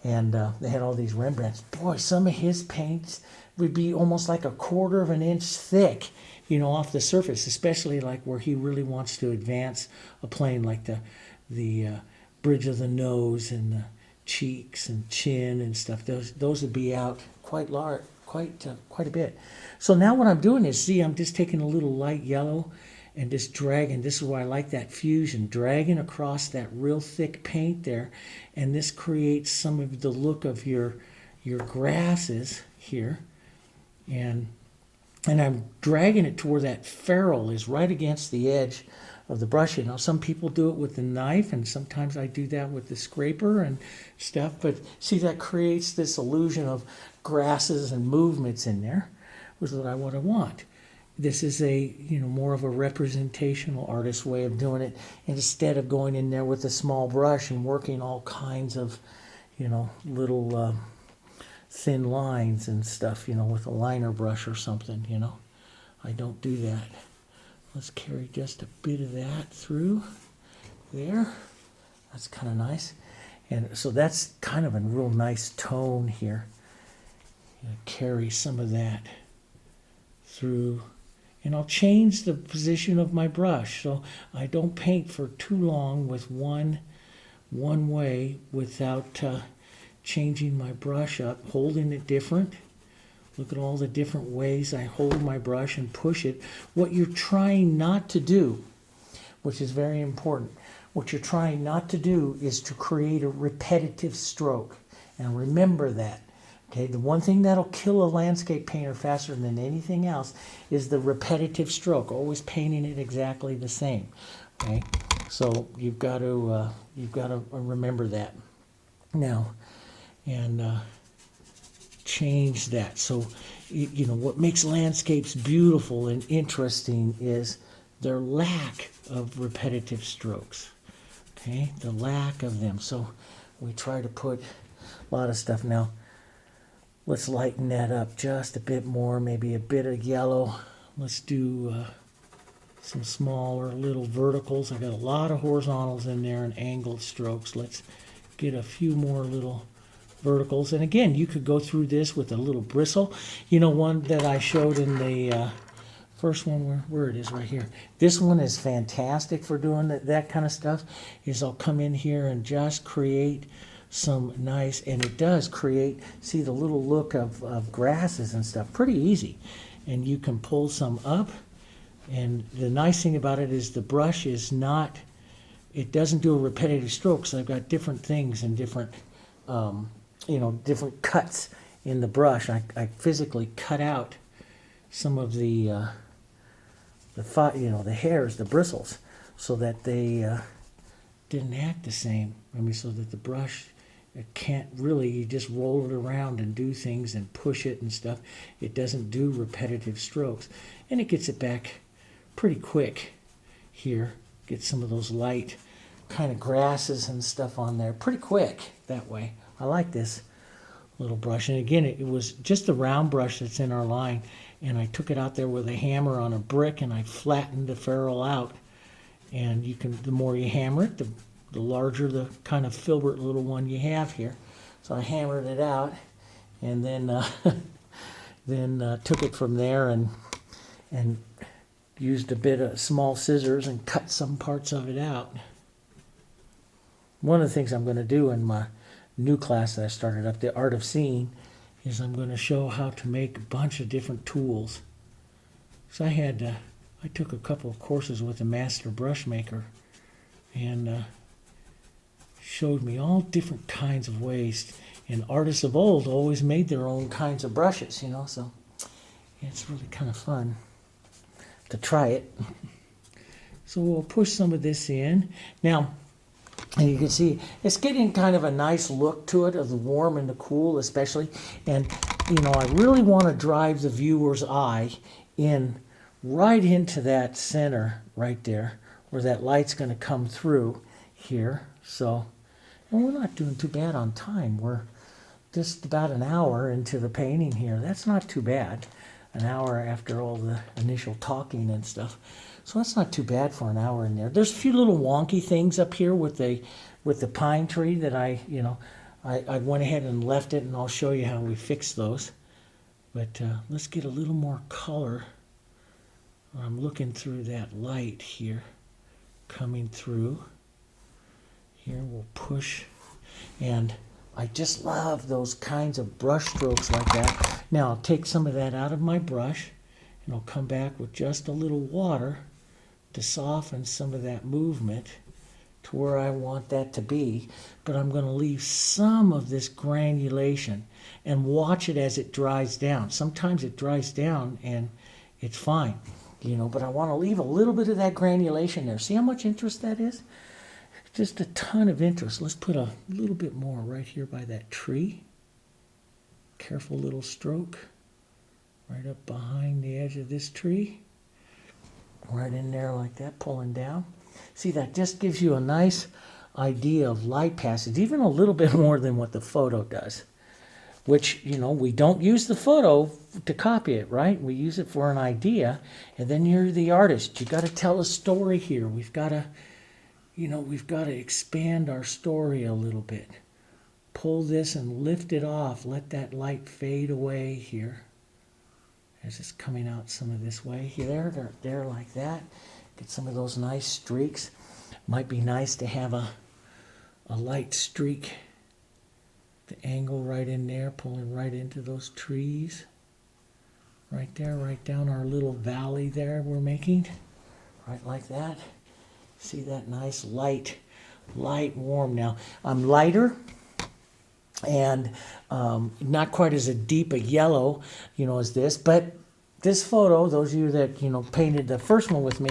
and they had all these Rembrandts. Boy, some of his paints would be almost like a quarter of an inch thick, you know, off the surface, especially like where he really wants to advance a plane, like the bridge of the nose and the cheeks and chin and stuff. Those would be out quite large, quite a bit. So now what I'm doing is, see, I'm just taking a little light yellow and just dragging. This is why I like that fusion, dragging across that real thick paint there, and this creates some of the look of your grasses here, and I'm dragging it to where that ferrule is right against the edge of the brush. You know, some people do it with the knife, and sometimes I do that with the scraper and stuff. But see, that creates this illusion of grasses and movements in there, which is what I want. This is a, you know, more of a representational artist way of doing it, instead of going in there with a small brush and working all kinds of, you know, little thin lines and stuff, you know, with a liner brush or something, you know. I don't do that. Let's carry just a bit of that through there. That's kind of nice. And so that's kind of a real nice tone here. Carry some of that through. And I'll change the position of my brush so I don't paint for too long with one way without changing my brush up, holding it different. Look at all the different ways I hold my brush and push it. What you're trying not to do, which is very important, what you're trying not to do is to create a repetitive stroke. And remember that. Okay, the one thing that'll kill a landscape painter faster than anything else is the repetitive stroke, always painting it exactly the same. Okay, so you've got to remember that. Now, and change that. So, you know, what makes landscapes beautiful and interesting is their lack of repetitive strokes. Okay, the lack of them. So we try to put a lot of stuff. Now, let's lighten that up just a bit more, maybe a bit of yellow. Let's do some smaller little verticals. I got a lot of horizontals in there and angled strokes. Let's get a few more little verticals. And again, you could go through this with a little bristle. You know, one that I showed in the first one, where it is right here. This one is fantastic for doing that kind of stuff, is I'll come in here and just create some nice, and it does create, see the little look of grasses and stuff, pretty easy. And you can pull some up. And the nice thing about it is the brush is not, it doesn't do a repetitive stroke, so I've got different things and different, you know, different cuts in the brush. I physically cut out some of the hairs, the bristles, so that they didn't act the same. I mean, so that the brush, it can't really, you just roll it around and do things and push it and stuff. It doesn't do repetitive strokes. And it gets it back pretty quick here. Get some of those light kind of grasses and stuff on there pretty quick that way. I like this little brush. And again, it was just the round brush that's in our line. And I took it out there with a hammer on a brick and I flattened the ferrule out. And you can, the more you hammer it, the larger the kind of filbert little one you have here. So I hammered it out and then took it from there and used a bit of small scissors and cut some parts of it out. One of the things I'm going to do in my new class that I started up, the Art of Seeing, is I'm going to show how to make a bunch of different tools. So I took a couple of courses with a master brush maker and showed me all different kinds of ways. And artists of old always made their own kinds of brushes, you know, so yeah, it's really kind of fun to try it. So we'll push some of this in. Now, and you can see it's getting kind of a nice look to it, of the warm and the cool especially. And, you know, I really want to drive the viewer's eye in right into that center right there where that light's going to come through here. So, and we're not doing too bad on time. We're just about an hour into the painting here. That's not too bad. An hour after all the initial talking and stuff. So that's not too bad for an hour in there. There's a few little wonky things up here with the pine tree that I went ahead and left it, and I'll show you how we fix those. But let's get a little more color. I'm looking through that light here, coming through. Here we'll push, and I just love those kinds of brush strokes like that. Now I'll take some of that out of my brush, and I'll come back with just a little water to soften some of that movement to where I want that to be. But I'm going to leave some of this granulation and watch it as it dries down. Sometimes it dries down and it's fine, you know, but I want to leave a little bit of that granulation there. See how much interest that is? Just a ton of interest. Let's put a little bit more right here by that tree. Careful little stroke right up behind the edge of this tree. Right in there like that, pulling down. See, that just gives you a nice idea of light passage, even a little bit more than what the photo does. which, you know, we don't use the photo to copy it, right? We use it for an idea, and then you're the artist. You got to tell a story here. We've got to, you know, we've got to expand our story a little bit. Pull this and lift it off. Let that light fade away here. As it's coming out some of this way. There, like that. Get some of those nice streaks. Might be nice to have a light streak. The angle right in there, pulling right into those trees. Right there, right down our little valley there we're making. Right like that. See that nice light warm. Now, I'm lighter and not quite as a deep a yellow, you know, as this, but this photo, those of you that, you know, painted the first one with me,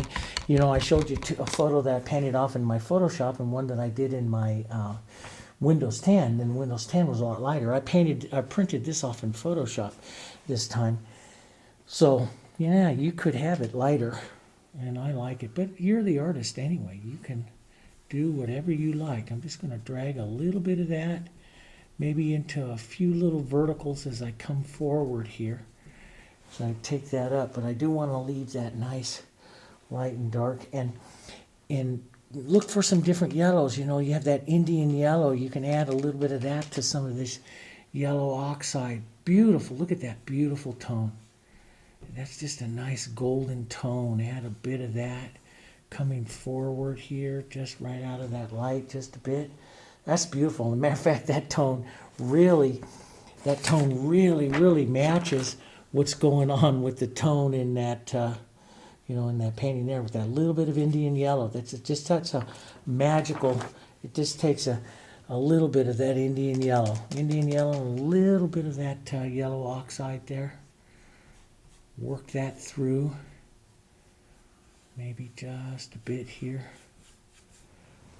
you know, I showed you a photo that I painted off in my Photoshop and one that I did in my Windows 10, and Windows 10 was a lot lighter. I printed this off in Photoshop this time. So, yeah, you could have it lighter, and I like it. But you're the artist anyway. You can do whatever you like. I'm just going to drag a little bit of that, maybe into a few little verticals as I come forward here. So I take that up, but I do want to leave that nice light and dark. And look for some different yellows. You know, you have that Indian yellow. You can add a little bit of that to some of this yellow oxide. Beautiful. Look at that beautiful tone. That's just a nice golden tone. Add a bit of that coming forward here, just right out of that light, just a bit. That's beautiful. As a matter of fact, that tone really matches what's going on with the tone in that, you know, in that painting there with that little bit of Indian yellow. That's a magical. It just takes a little bit of that Indian yellow, and a little bit of that yellow oxide there. Work that through. Maybe just a bit here.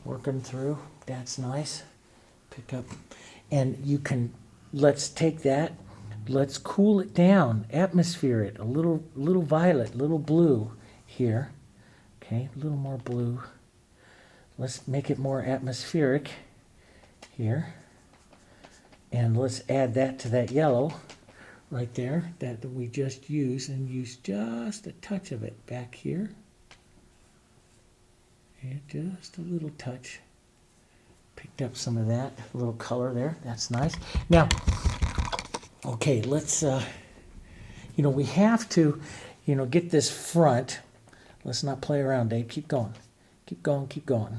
Working through. That's nice. Pick up, and you can. Let's take that. Let's cool it down. Atmosphere it. A little violet, little blue here. Okay, a little more blue. Let's make it more atmospheric here. And let's add that to that yellow right there that we just used, and use just a touch of it back here. And just a little touch. Picked up some of that, a little color there. That's nice. Now, okay, let's, you know, we have to, you know, get this front. Let's not play around, Dave. Keep going. Keep going, keep going.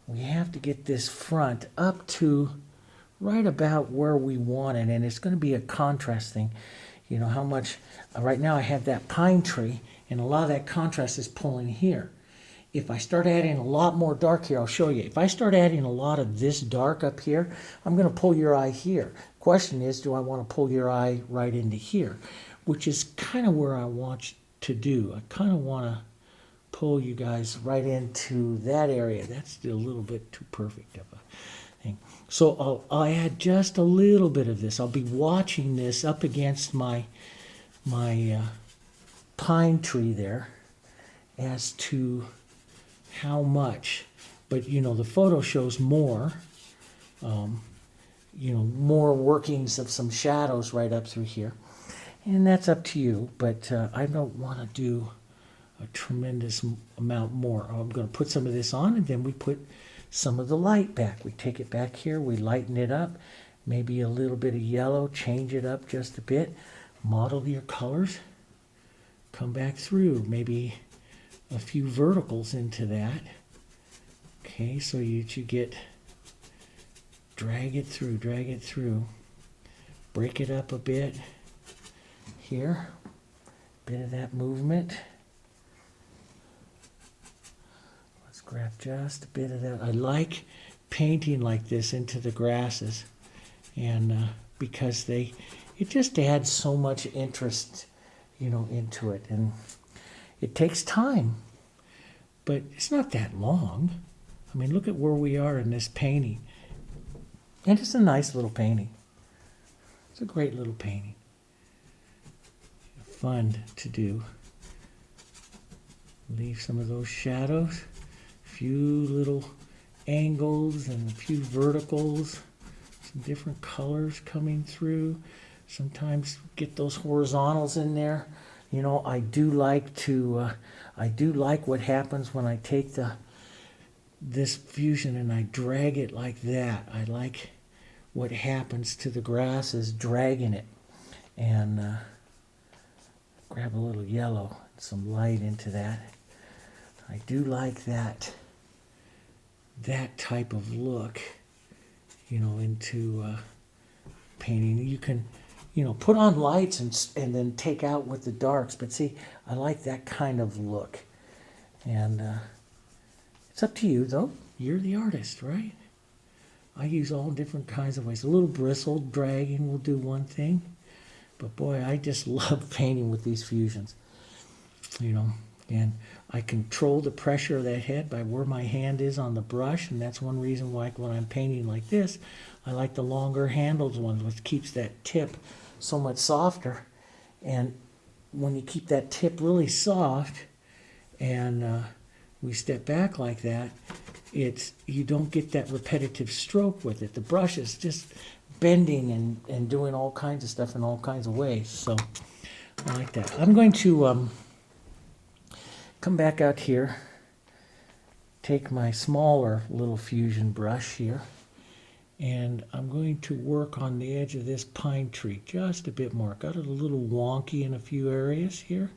We have to get this front up to right about where we want it, and it's going to be a contrast thing. You know, how much, right now I have that pine tree, and a lot of that contrast is pulling here. If I start adding a lot more dark here, I'll show you. If I start adding a lot of this dark up here, I'm going to pull your eye here. Question is, do I want to pull your eye right into here? Which is kind of where I want to do. I kind of want to pull you guys right into that area. That's a little bit too perfect of a thing. So I'll add just a little bit of this. I'll be watching this up against my pine tree there as to how much. But, you know, the photo shows more, you know, more workings of some shadows right up through here. And that's up to you, but I don't want to do a tremendous amount more. I'm going to put some of this on, and then we put some of the light back. We take it back here, we lighten it up, maybe a little bit of yellow, change it up just a bit, model your colors, come back through, maybe a few verticals into that. Okay, so you get, drag it through, break it up a bit here, bit of that movement. Let's grab just a bit of that. I like painting like this into the grasses, and because it just adds so much interest, you know, into it, and it takes time, but it's not that long. I mean, look at where we are in this painting, and it's a nice little painting. It's a great little painting. Fun to do. Leave some of those shadows, a few little angles and a few verticals, Some different colors coming through. Sometimes get those horizontals in there. You know, I do like what happens when I take this fusion and I drag it like that. I like what happens to the grass is dragging it. And grab a little yellow, some light into that. I do like that type of look, you know, into painting. You can, you know, put on lights and then take out with the darks. But see, I like that kind of look. And it's up to you, though. You're the artist, right? I use all different kinds of ways. A little bristle dragging will do one thing. But boy, I just love painting with these fusions. You know, and I control the pressure of that head by where my hand is on the brush. And that's one reason why when I'm painting like this, I like the longer handled ones, which keeps that tip so much softer. And when you keep that tip really soft and we step back like that, you don't get that repetitive stroke with it. The brush is just bending and doing all kinds of stuff in all kinds of ways. So I like that. I'm going to come back out here, take my smaller little fusion brush here, and I'm going to work on the edge of this pine tree just a bit more. Got it a little wonky in a few areas here,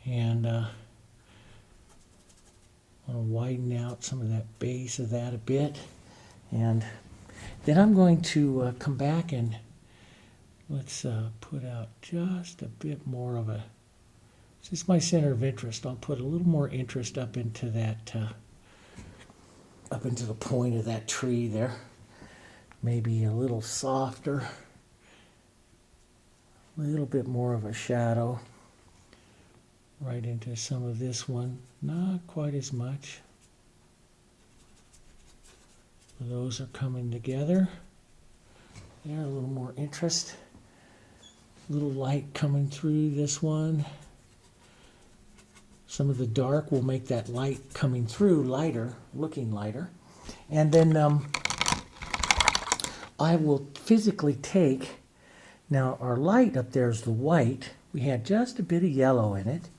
and I want to widen out some of that base of that a bit. And then I'm going to come back and let's put out just a bit more of a, this is my center of interest. I'll put a little more interest up into that, up into the point of that tree there. Maybe a little softer, a little bit more of a shadow right into some of this one. Not quite as much. Those are coming together. There, a little more interest. A little light coming through this one. Some of the dark will make that light coming through lighter, looking lighter. And then I will physically take, now our light up there is the white. We had just a bit of yellow in it.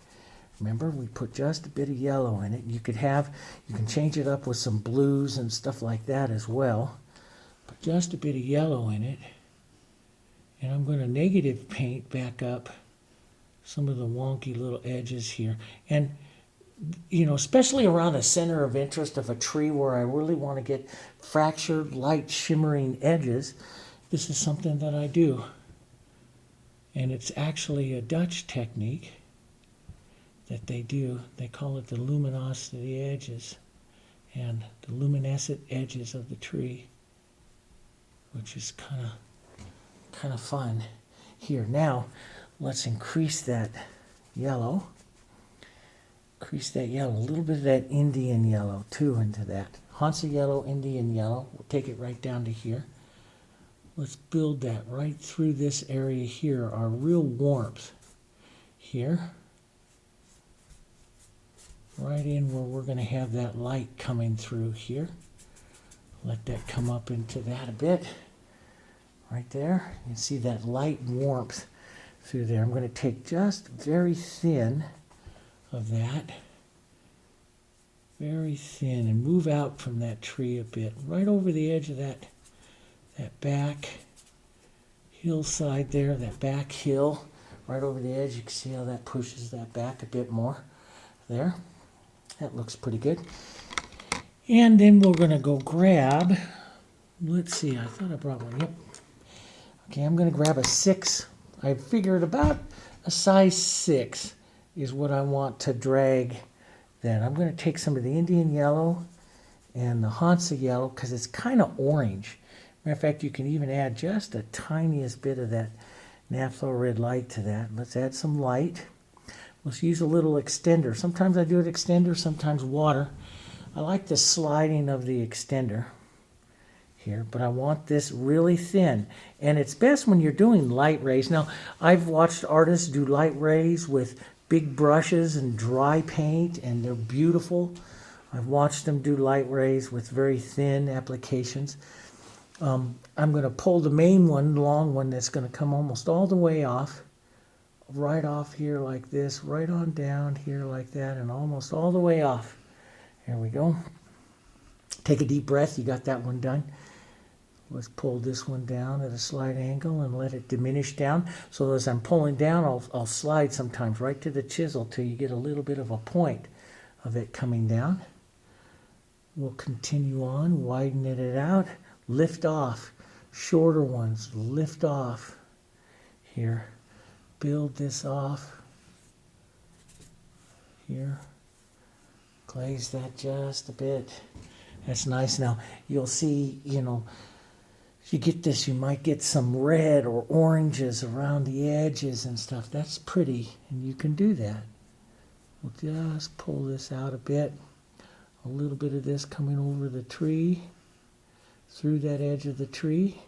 Remember, we put just a bit of yellow in it. You can change it up with some blues and stuff like that as well. But just a bit of yellow in it. And I'm going to negative paint back up some of the wonky little edges here. And, you know, especially around the center of interest of a tree where I really want to get fractured, light, shimmering edges, this is something that I do. And it's actually a Dutch technique that they do. They call it the luminosity edges and the luminescent edges of the tree, which is kind of fun. Here, now let's increase that yellow. Increase that yellow, a little bit of that Indian yellow too into that. Hansa yellow, Indian yellow. We'll take it right down to here. Let's build that right through this area here, our real warmth here. Right in where we're going to have that light coming through here. Let that come up into that a bit. Right there. You can see that light warmth through there. I'm going to take just very thin of that. Very thin, and move out from that tree a bit. Right over the edge of that back hillside there, that back hill. Right over the edge. You can see how that pushes that back a bit more. There. That looks pretty good. And then we're going to go grab, let's see, I thought I brought one. Yep. Okay, I'm going to grab a 6. I figured about a size 6 is what I want to drag then. I'm going to take some of the Indian yellow and the Hansa yellow because it's kind of orange. Matter of fact, you can even add just a tiniest bit of that naphtha red light to that. Let's add some light. Let's use a little extender. Sometimes I do it extender, sometimes water. I like the sliding of the extender here, but I want this really thin. And it's best when you're doing light rays. Now, I've watched artists do light rays with big brushes and dry paint, and they're beautiful. I've watched them do light rays with very thin applications. I'm going to pull the main one, the long one, that's going to come almost all the way off, right off here like this, right on down here like that, and almost all the way off. There we go. Take a deep breath. You got that one done. Let's pull this one down at a slight angle and let it diminish down. So as I'm pulling down, I'll slide sometimes right to the chisel till you get a little bit of a point of it coming down. We'll continue on, widening it out, lift off. Shorter ones, lift off here. Build this off here. Glaze that just a bit. That's nice. Now you'll see, if you get this, you might get some red or oranges around the edges and stuff. That's pretty, and you can do that. We'll just pull this out a bit. A little bit of this coming over the tree, through that edge of the tree.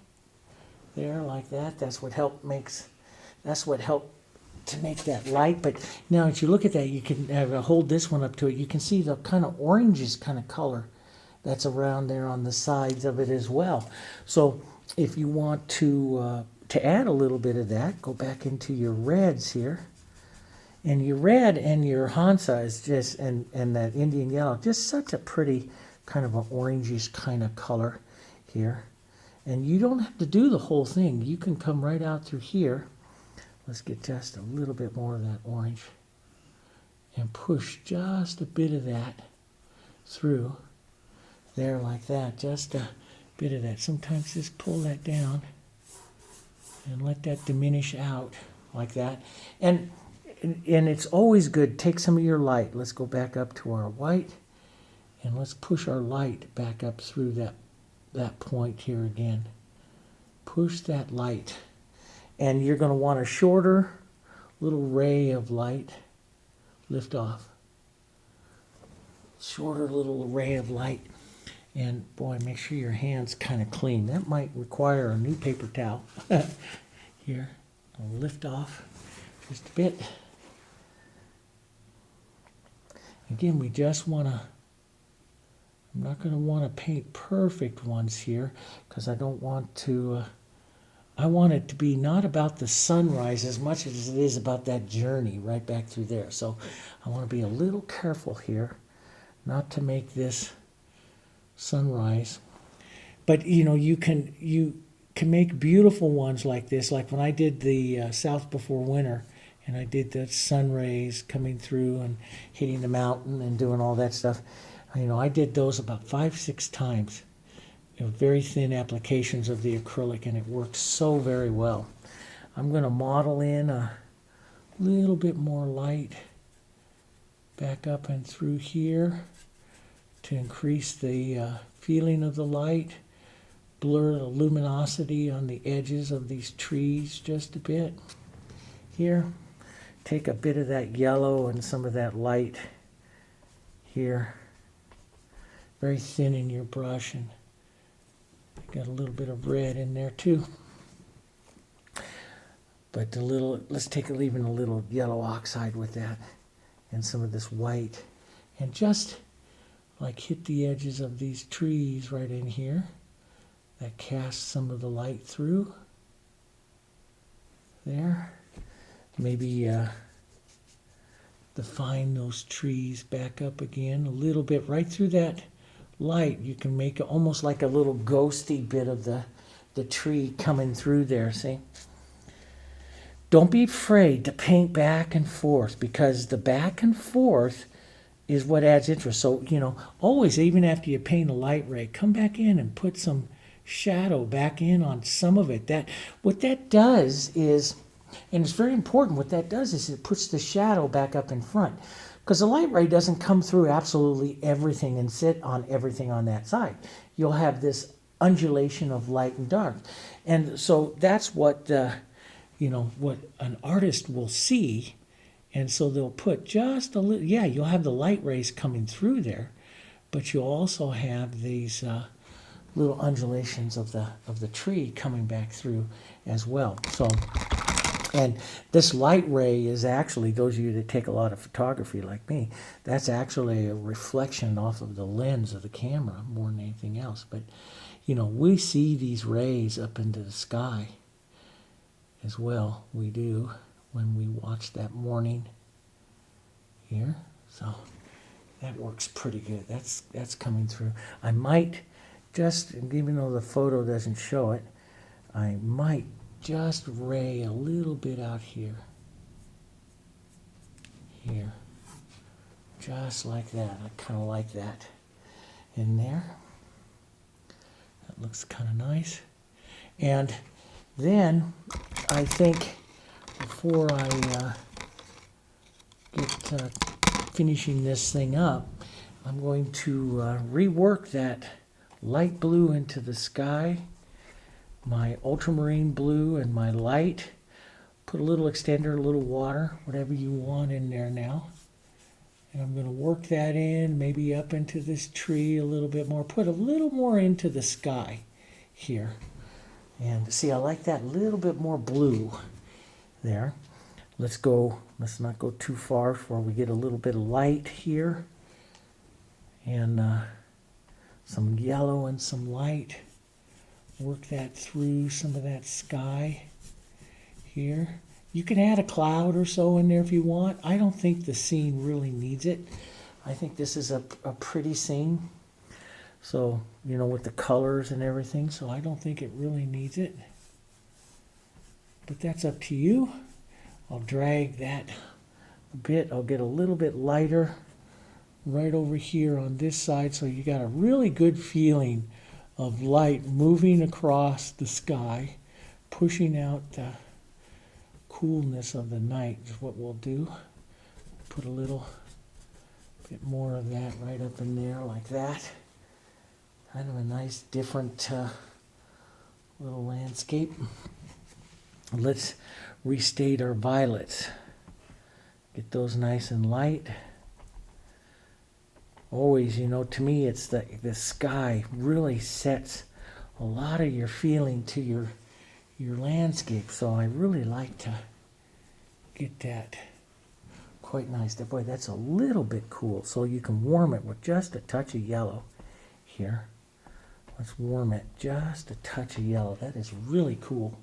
There, like that. That's what helped to make that light. But now if you look at that, you can hold this one up to it. You can see the kind of oranges kind of color that's around there on the sides of it as well. So if you want to add a little bit of that, go back into your reds here. And your red and your Hansa is just, and that Indian yellow, just such a pretty kind of an orangish kind of color here. And you don't have to do the whole thing. You can come right out through here. Let's get just a little bit more of that orange. And push just a bit of that through. There, like that, just a bit of that. Sometimes just pull that down and let that diminish out like that. And it's always good, take some of your light. Let's go back up to our white, and let's push our light back up through that point here again. Push that light. And you're going to want a shorter little ray of light. Lift off. Shorter little ray of light. And boy, make sure your hand's kind of clean. That might require a new paper towel. Here, I'll lift off just a bit. Again, we just want to, I'm not going to want to paint perfect ones here because I don't want to, I want it to be not about the sunrise as much as it is about that journey right back through there. So I want to be a little careful here not to make this sunrise. But you can make beautiful ones like this. Like when I did the South Before Winter, and I did the sun rays coming through and hitting the mountain and doing all that stuff. I did those about 5-6 times. Very thin applications of the acrylic, and it worked so very well. I'm going to model in a little bit more light back up and through here to increase the feeling of the light, blur the luminosity on the edges of these trees just a bit. Here, take a bit of that yellow and some of that light here, very thin in your brush, and got a little bit of red in there too. But let's take even a little yellow oxide with that and some of this white, and just like hit the edges of these trees right in here that cast some of the light through there. Maybe define those trees back up again a little bit right through that light. You can make it almost like a little ghosty bit of the tree coming through there, see? Don't be afraid to paint back and forth, because the back and forth is what adds interest. So, always, even after you paint a light ray, come back in and put some shadow back in on some of it. What that does is, and it's very important, what that does is it puts the shadow back up in front. Because the light ray doesn't come through absolutely everything and sit on everything on that side. You'll have this undulation of light and dark. And so that's what, what an artist will see. And so they'll put just a little, you'll have the light rays coming through there, but you'll also have these little undulations of the tree coming back through as well. So And this light ray is actually, those of you that take a lot of photography like me, that's actually a reflection off of the lens of the camera more than anything else. But, you know, we see these rays up into the sky as well. We do when we watch that morning here. So that works pretty good. That's coming through. I might just, even though the photo doesn't show it, I might just ray a little bit out here. Here. Just like that. I kind of like that in there. That looks kind of nice. And then I think before I get finishing this thing up, I'm going to rework that light blue into the sky, my ultramarine blue and my light. Put a little extender, a little water, whatever you want in there now. And I'm going to work that in, maybe up into this tree a little bit more. Put a little more into the sky here. And see, I like that little bit more blue there. Let's not go too far before we get a little bit of light here. And some yellow and some light. Work that through some of that sky here. You can add a cloud or so in there if you want. I don't think the scene really needs it. I think this is a pretty scene. So, you know, with the colors and everything. So I don't think it really needs it. But that's up to you. I'll drag that a bit. I'll get a little bit lighter right over here on this side. So you got a really good feeling of light moving across the sky, pushing out the coolness of the night is what we'll do. Put a little bit more of that right up in there like that. Kind of a nice different little landscape. Let's restate our violets. Get those nice and light. Always, you know, to me it's the sky really sets a lot of your feeling to your landscape. So I really like to get that quite nice. Boy, that's a little bit cool. So you can warm it with just a touch of yellow here. Let's warm it just a touch of yellow. That is really cool.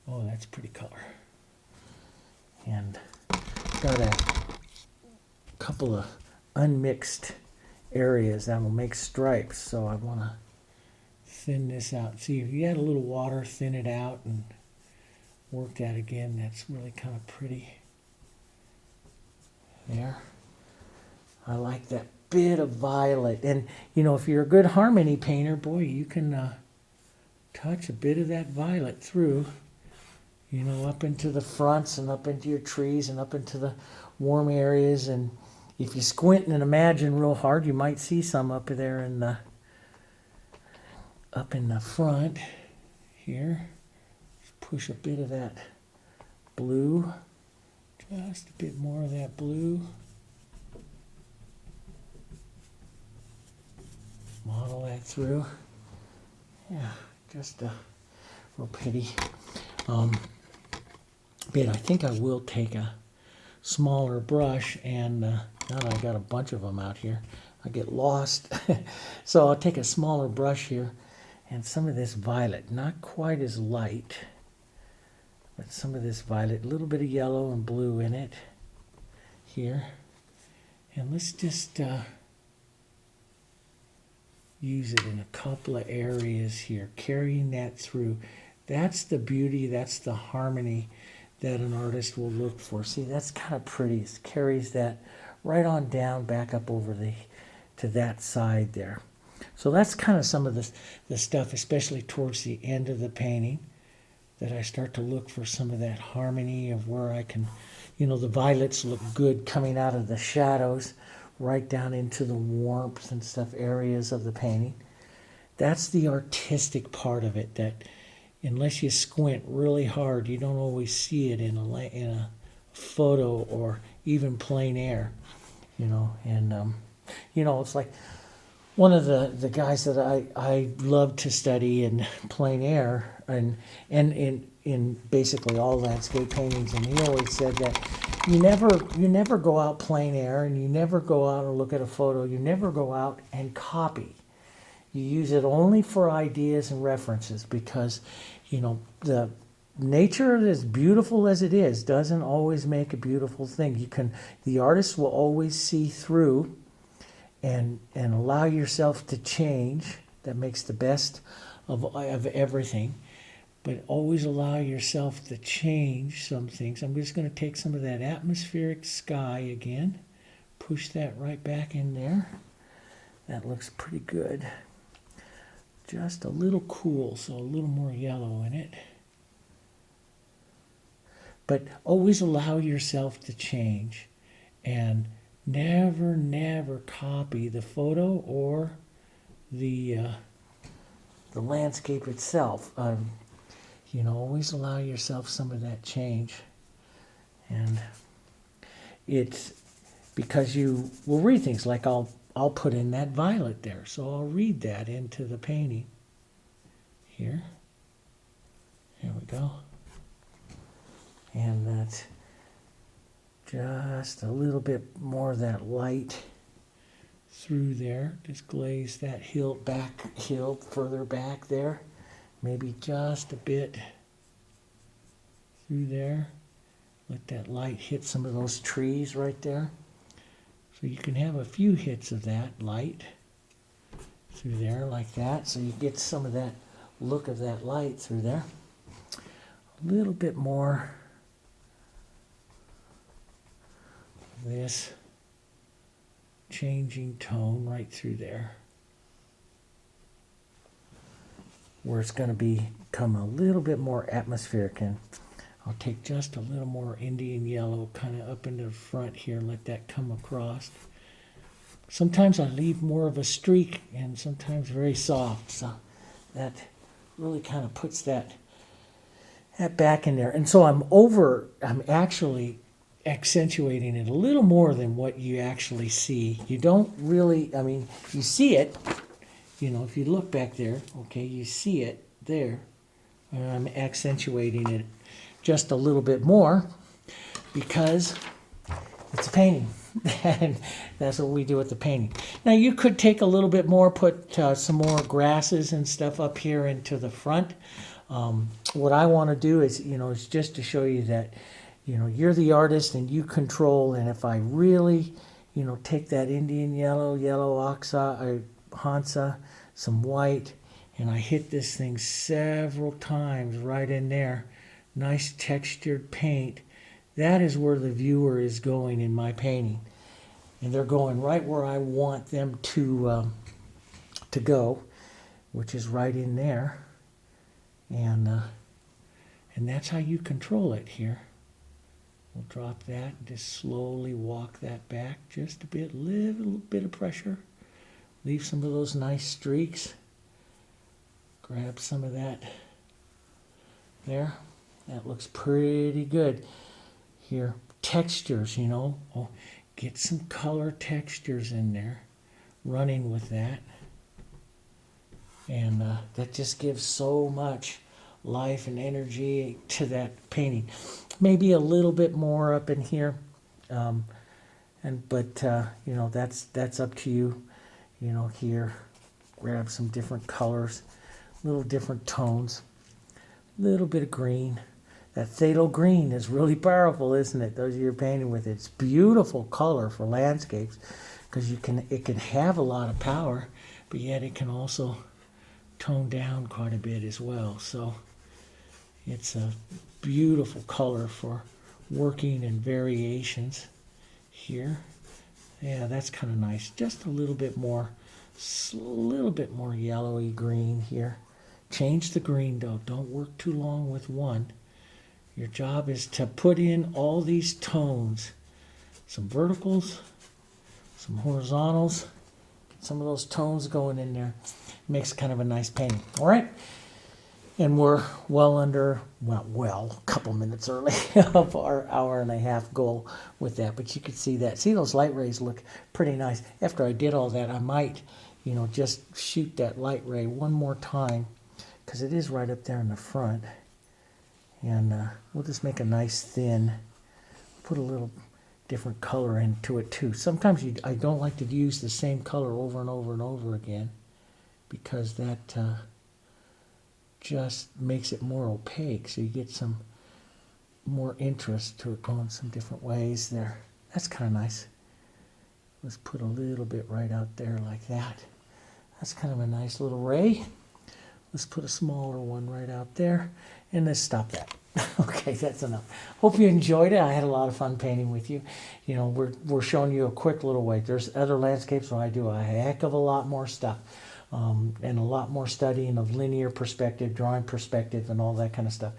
Oh, that's a pretty color. And got a couple of unmixed areas that will make stripes, so I want to thin this out. See, if you add a little water, thin it out and work that again. That's really kind of pretty there. I like that bit of violet. And you know, if you're a good harmony painter, boy, you can touch a bit of that violet through, you know, up into the fronts and up into your trees and up into the warm areas. And if you squint and imagine real hard, you might see some up there in the front here. Just push a bit of that blue, just a bit more of that blue. Model that through. Yeah, just a real pretty bit. I think I will take a smaller brush, and now that I got a bunch of them out here, I get lost. So I'll take a smaller brush here, and some of this violet, not quite as light, but some of this violet, a little bit of yellow and blue in it here. And let's just use it in a couple of areas here, carrying that through. That's the beauty, that's the harmony that an artist will look for. See, that's kind of pretty. It carries that right on down, back up over to that side there. So that's kind of some of the stuff, especially towards the end of the painting, that I start to look for some of that harmony of where I can, you know, the violets look good coming out of the shadows, right down into the warmth and stuff areas of the painting. That's the artistic part of it, that unless you squint really hard, you don't always see it in a photo or even plein air, you know. And you know, it's like one of the guys that I love to study in plein air and in basically all landscape paintings, and he always said that you never go out plein air, and you never go out and look at a photo. You never go out and copy. You use it only for ideas and references, because the nature, as beautiful as it is, doesn't always make a beautiful thing. The artist will always see through and allow yourself to change. That makes the best of everything. But always allow yourself to change some things. I'm just going to take some of that atmospheric sky again, push that right back in there. That looks pretty good. Just a little cool, so a little more yellow in it. But always allow yourself to change, and never copy the photo or the landscape itself. Always allow yourself some of that change. And it's because you will read things like I'll put in that violet there, so I'll read that into the painting. Here we go. And that's just a little bit more of that light through there. Just glaze that hill further back there. Maybe just a bit through there. Let that light hit some of those trees right there. So you can have a few hits of that light through there like that. So you get some of that look of that light through there. A little bit more of this changing tone right through there, where it's going to become a little bit more atmospheric. And I'll take just a little more Indian yellow kind of up into the front here and let that come across. Sometimes I leave more of a streak, and sometimes very soft, so that really kind of puts that back in there. And so I'm actually accentuating it a little more than what you actually see. You don't really, you see it. If you look back there, okay, you see it there. I'm accentuating it just a little bit more because it's a painting. And that's what we do with the painting. Now you could take a little bit more, put some more grasses and stuff up here into the front. What I want to do is just to show you that, you're the artist and you control. And if I really, take that Indian yellow Hansa, some white, and I hit this thing several times right in there, nice textured paint, that is where the viewer is going in my painting. And they're going right where I want them to go, which is right in there. And that's how you control it here. We'll drop that and just slowly walk that back just a bit, little bit of pressure. Leave some of those nice streaks. Grab some of that there. That looks pretty good. Here, textures, get some color textures in there, running with that. And that just gives so much life and energy to that painting. Maybe a little bit more up in here, but that's up to you. Here, grab some different colors, little different tones, little bit of green. That phthalo green is really powerful, isn't it? Those you're painting with. It's beautiful color for landscapes because it can have a lot of power, but yet it can also tone down quite a bit as well. So it's a beautiful color for working in variations here. Yeah, that's kind of nice. Just a little bit more yellowy green here. Change the green though. Don't work too long with one. Your job is to put in all these tones. Some verticals, some horizontals, some of those tones going in there. Makes kind of a nice painting. All right. And we're a couple minutes early of our hour and a half goal with that. But you can see that. See, those light rays look pretty nice. After I did all that, I might, you know, just shoot that light ray one more time, because it is right up there in the front. And we'll just make a nice thin, put a little different color into it too. Sometimes I don't like to use the same color over and over and over again, because that just makes it more opaque, so you get some more interest to it going some different ways there. That's kind of nice. Let's put a little bit right out there like that. That's kind of a nice little ray. Let's put a smaller one right out there, and let's stop that. Okay, that's enough. Hope you enjoyed it. I had a lot of fun painting with you. You know, we're showing you a quick little way. There's other landscapes where I do a heck of a lot more stuff, and a lot more studying of linear perspective, drawing perspective, and all that kind of stuff.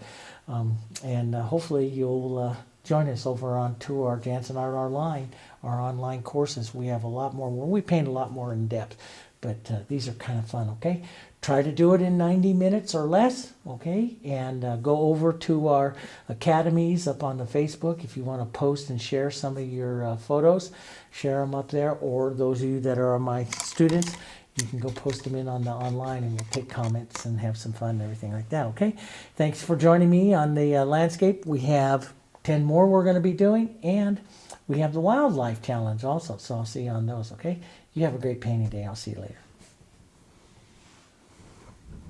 And hopefully you'll join us over on to our Jansen Art Online, our online courses. We have a lot more. We paint a lot more in depth, but these are kind of fun. Okay. Try to do it in 90 minutes or less, okay? And go over to our academies up on the Facebook if you want to post and share some of your photos. Share them up there, or those of you that are my students, you can go post them in on the online, and we'll take comments and have some fun and everything like that, okay? Thanks for joining me on the landscape. We have 10 more we're going to be doing, and we have the wildlife challenge also, so I'll see you on those, okay? You have a great painting day. I'll see you later.